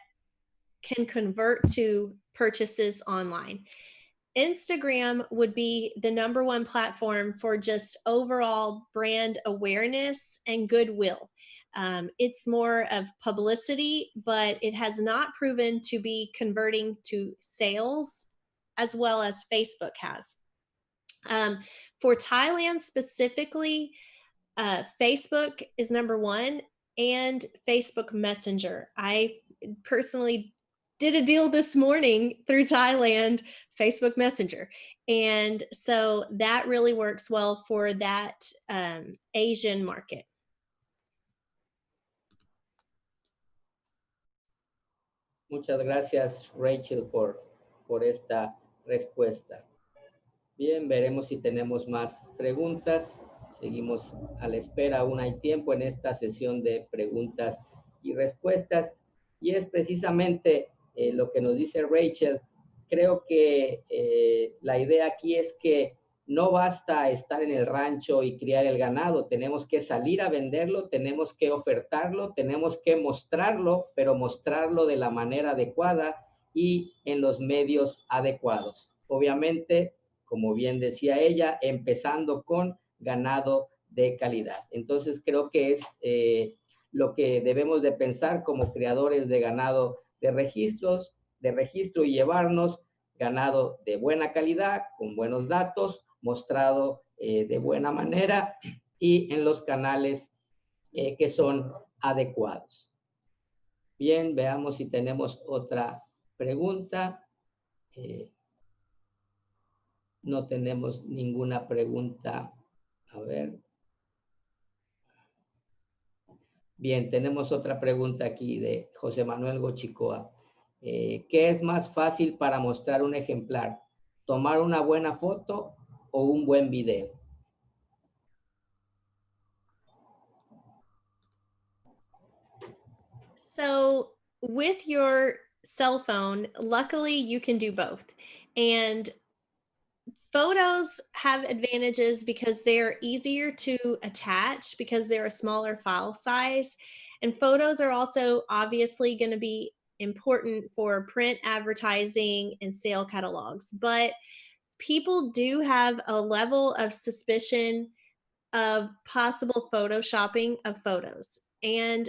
can convert to purchases online. Instagram would be the number one platform for just overall brand awareness and goodwill. It's more of publicity, but it has not proven to be converting to sales as well as Facebook has. For Thailand specifically, Facebook is number one, and Facebook Messenger. I personally did a deal this morning through Thailand, Facebook Messenger. And so that really works well for that Asian market. Muchas gracias, Rachel, por esta respuesta. Bien, veremos si tenemos más preguntas. Seguimos a la espera, aún hay tiempo en esta sesión de preguntas y respuestas. Y es precisamente lo que nos dice Rachel. Creo que la idea aquí es que no basta estar en el rancho y criar el ganado. Tenemos que salir a venderlo, tenemos que ofertarlo, tenemos que mostrarlo, pero mostrarlo de la manera adecuada y en los medios adecuados. Obviamente, como bien decía ella, empezando con ganado de calidad. Entonces, creo que es lo que debemos de pensar como creadores de ganado de registro y llevarnos ganado de buena calidad, con buenos datos, mostrado de buena manera y en los canales que son adecuados. Bien, veamos si tenemos otra pregunta. No tenemos ninguna pregunta. A ver. Bien, tenemos otra pregunta aquí de José Manuel Gochicoa. ¿Qué es más fácil para mostrar un ejemplar? ¿Tomar una buena foto o un buen video? So with your cell phone, luckily you can do both. And photos have advantages because they're easier to attach because they're a smaller file size. And photos are also obviously going to be important for print advertising and sale catalogs. But people do have a level of suspicion of possible photoshopping of photos. And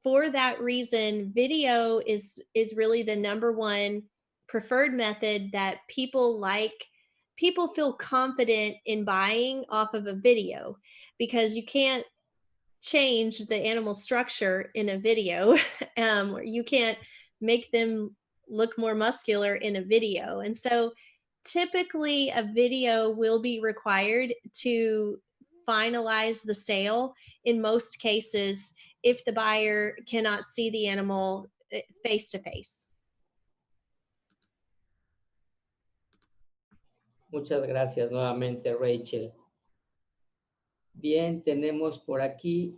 for that reason, video is really the number one preferred method that people like. People feel confident in buying off of a video because you can't change the animal structure in a video. You can't make them look more muscular in a video. And so typically a video will be required to finalize the sale in most cases if the buyer cannot see the animal face to face. Muchas gracias nuevamente, Rachel. Bien, tenemos por aquí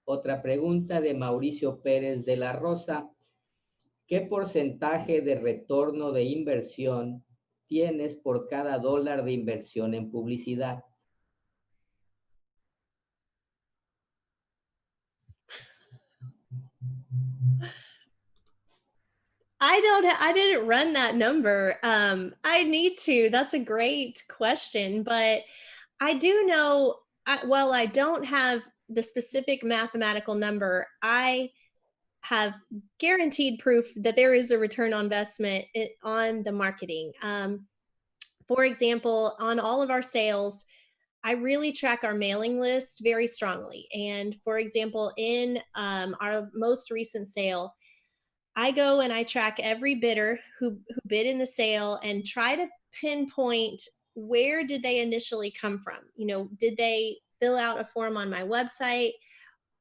otra pregunta de Mauricio Pérez de la Rosa. ¿Qué porcentaje de retorno de inversión tienes por cada $1 de inversión en publicidad? I didn't run that number. I need to. That's a great question, but I do know, while I don't have the specific mathematical number, I have guaranteed proof that there is a return on investment on the marketing. For example, on all of our sales, I really track our mailing list very strongly. And for example, in our most recent sale, I go and I track every bidder who bid in the sale and try to pinpoint where did they initially come from? Did they fill out a form on my website?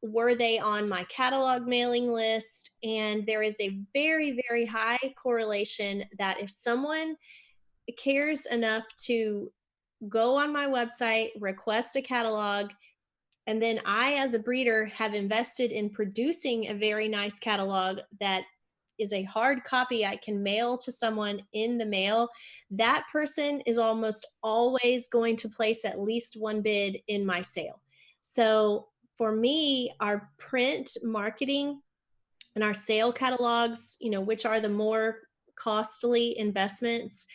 were they on my catalog mailing list? And there is a very, very high correlation that if someone cares enough to go on my website, request a catalog, and then I, as a breeder, have invested in producing a very nice catalog that is a hard copy I can mail to someone in the mail, that person is almost always going to place at least one bid in my sale. So for me, our print marketing and our sale catalogs, which are the more costly investments,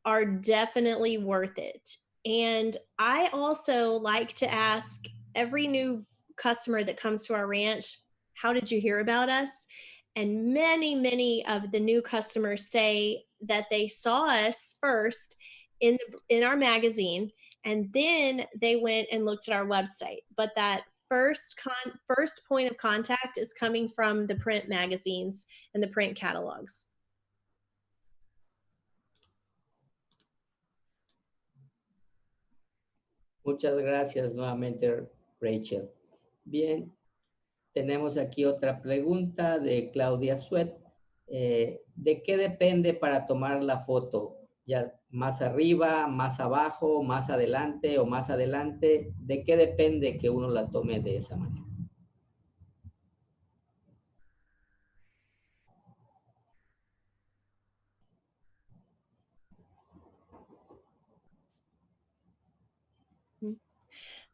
are definitely worth it. And I also like to ask every new customer that comes to our ranch, how did you hear about us? And many, many of the new customers say that they saw us first in our magazine, and then they went and looked at our website. But that first point of contact is coming from the print magazines and the print catalogs. Muchas gracias nuevamente, Rachel. Bien, tenemos aquí otra pregunta de Claudia Suet. ¿De qué depende para tomar la foto? ¿Ya más arriba, más abajo, más adelante o más adelante? ¿De qué depende que uno la tome de esa manera?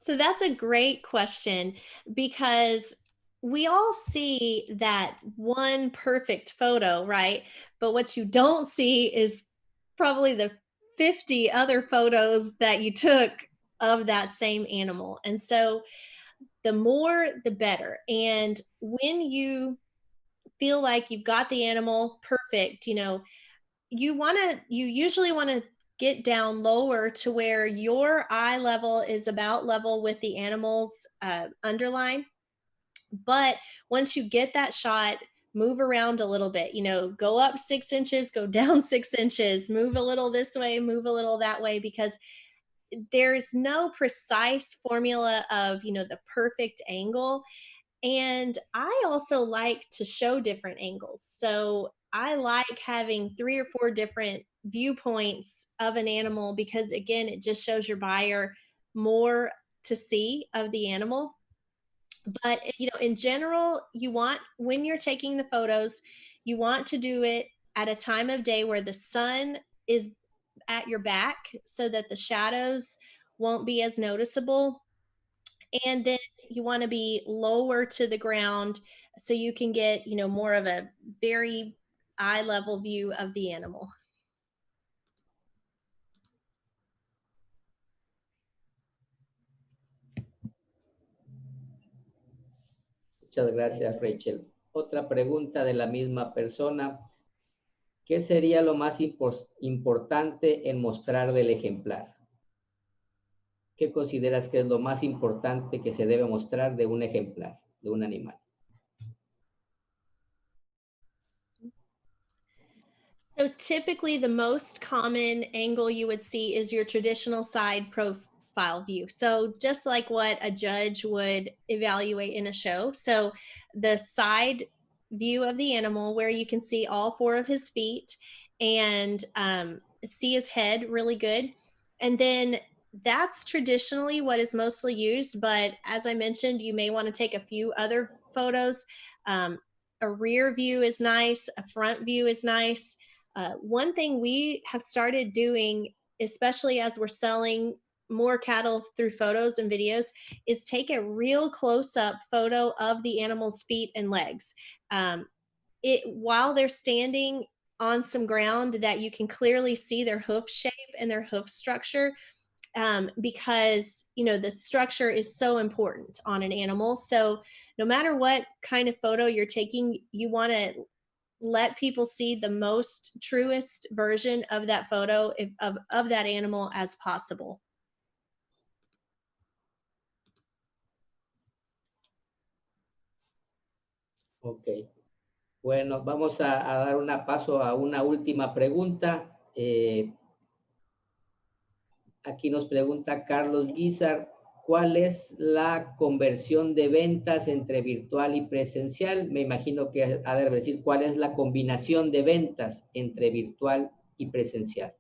So that's a great question, because we all see that one perfect photo, right? But what you don't see is probably the 50 other photos that you took of that same animal. And so the more, the better. And when you feel like you've got the animal perfect, you usually want to get down lower to where your eye level is about level with the animal's underline. But once you get that shot, move around a little bit, go up 6 inches, go down 6 inches, move a little this way, move a little that way, because there's no precise formula of, the perfect angle. And I also like to show different angles. So I like having 3 or 4 different viewpoints of an animal, because again, it just shows your buyer more to see of the animal. But in general, when you're taking the photos, you want to do it at a time of day where the sun is at your back so that the shadows won't be as noticeable. And then you want to be lower to the ground so you can get, more of a very eye level view of the animal. Muchas gracias, Rachel. Otra pregunta de la misma persona. ¿Qué sería lo más importante en mostrar del ejemplar? ¿Qué consideras que es lo más importante que se debe mostrar de un ejemplar, de un animal? So typically the most common angle you would see is your traditional side profile view. So just like what a judge would evaluate in a show. So the side view of the animal where you can see all 4 of his feet and see his head really good. And then that's traditionally what is mostly used. But as I mentioned, you may want to take a few other photos. A rear view is nice. A front view is nice. One thing we have started doing, especially as we're selling more cattle through photos and videos, is take a real close-up photo of the animal's feet and legs. While they're standing on some ground that you can clearly see their hoof shape and their hoof structure, because the structure is so important on an animal. So no matter what kind of photo you're taking, you want to let people see the most truest version of that photo of that animal as possible. Ok. Bueno, vamos a dar un paso a una última pregunta. Aquí nos pregunta Carlos Guizar, ¿cuál es la conversión de ventas entre virtual y presencial? Me imagino que ha de decir cuál es la combinación de ventas entre virtual y presencial.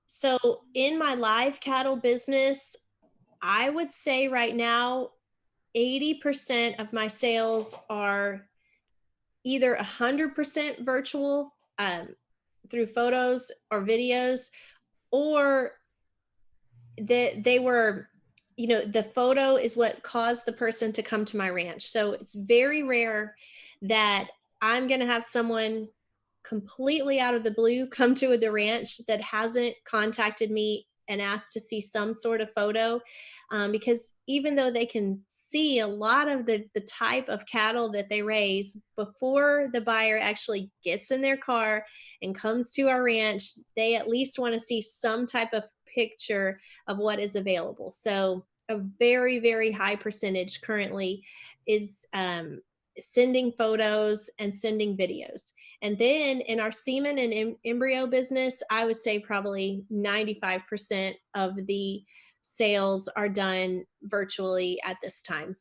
So in my live cattle business, I would say right now, 80% of my sales are either 100% virtual through photos or videos, or that they were, you know, the photo is what caused the person to come to my ranch. So it's very rare that I'm going to have someone completely out of the blue come to the ranch that hasn't contacted me and asked to see some sort of photo, because even though they can see a lot of the type of cattle that they raise before the buyer actually gets in their car and comes to our ranch, they at least want to see some type of picture of what is available. So a very, very high percentage currently is sending photos and sending videos. And then in our semen and embryo business, I would say probably 95% of the sales are done virtually at this time.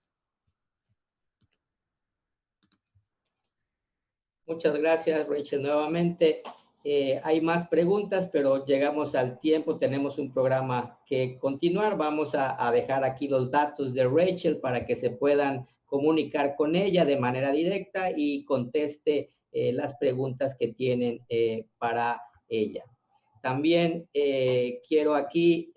Muchas gracias, Rachel, nuevamente. Hay más preguntas, pero llegamos al tiempo. Tenemos un programa que continuar. Vamos a dejar aquí los datos de Rachel para que se puedan comunicar con ella de manera directa y conteste las preguntas que tienen para ella. También quiero aquí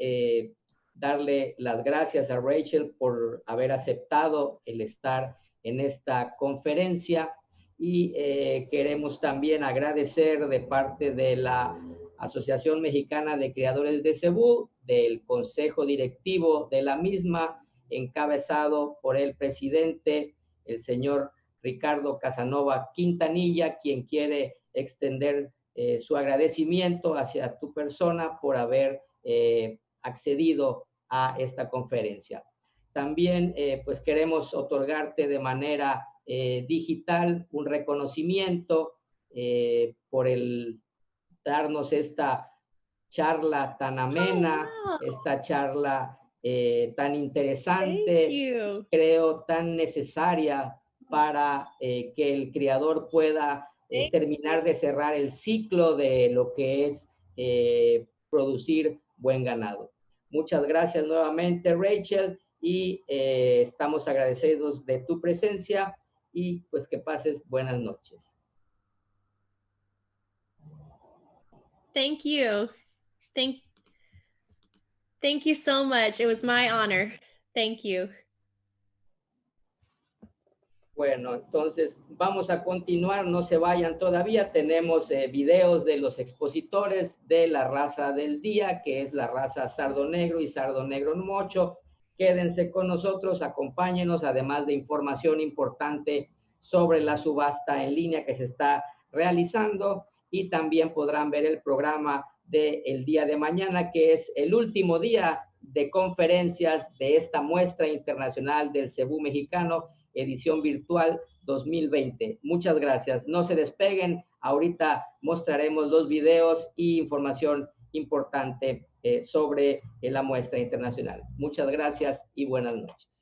darle las gracias a Rachel por haber aceptado el estar en esta conferencia. Y queremos también agradecer de parte de la Asociación Mexicana de Criadores de Cebú, del Consejo Directivo de la misma, encabezado por el presidente, el señor Ricardo Casanova Quintanilla, quien quiere extender su agradecimiento hacia tu persona por haber accedido a esta conferencia. También pues queremos otorgarte de manera digital un reconocimiento por el darnos esta charla tan amena, esta charla tan interesante, creo tan necesaria para que el criador pueda terminar de cerrar el ciclo de lo que es producir buen ganado. Muchas gracias nuevamente, Rachel, y estamos agradecidos de tu presencia y pues que pases buenas noches. Thank you. Thank you so much. It was my honor. Thank you. Bueno, entonces vamos a continuar, no se vayan todavía. Tenemos videos de los expositores de la raza del día, que es la raza sardo negro y sardo negro mocho. Quédense con nosotros, acompáñenos, además de información importante sobre la subasta en línea que se está realizando, y también podrán ver el programa del día de mañana, que es el último día de conferencias de esta muestra internacional del Cebú mexicano, edición virtual 2020. Muchas gracias. No se despeguen. Ahorita mostraremos los videos y información importante sobre la muestra internacional. Muchas gracias y buenas noches.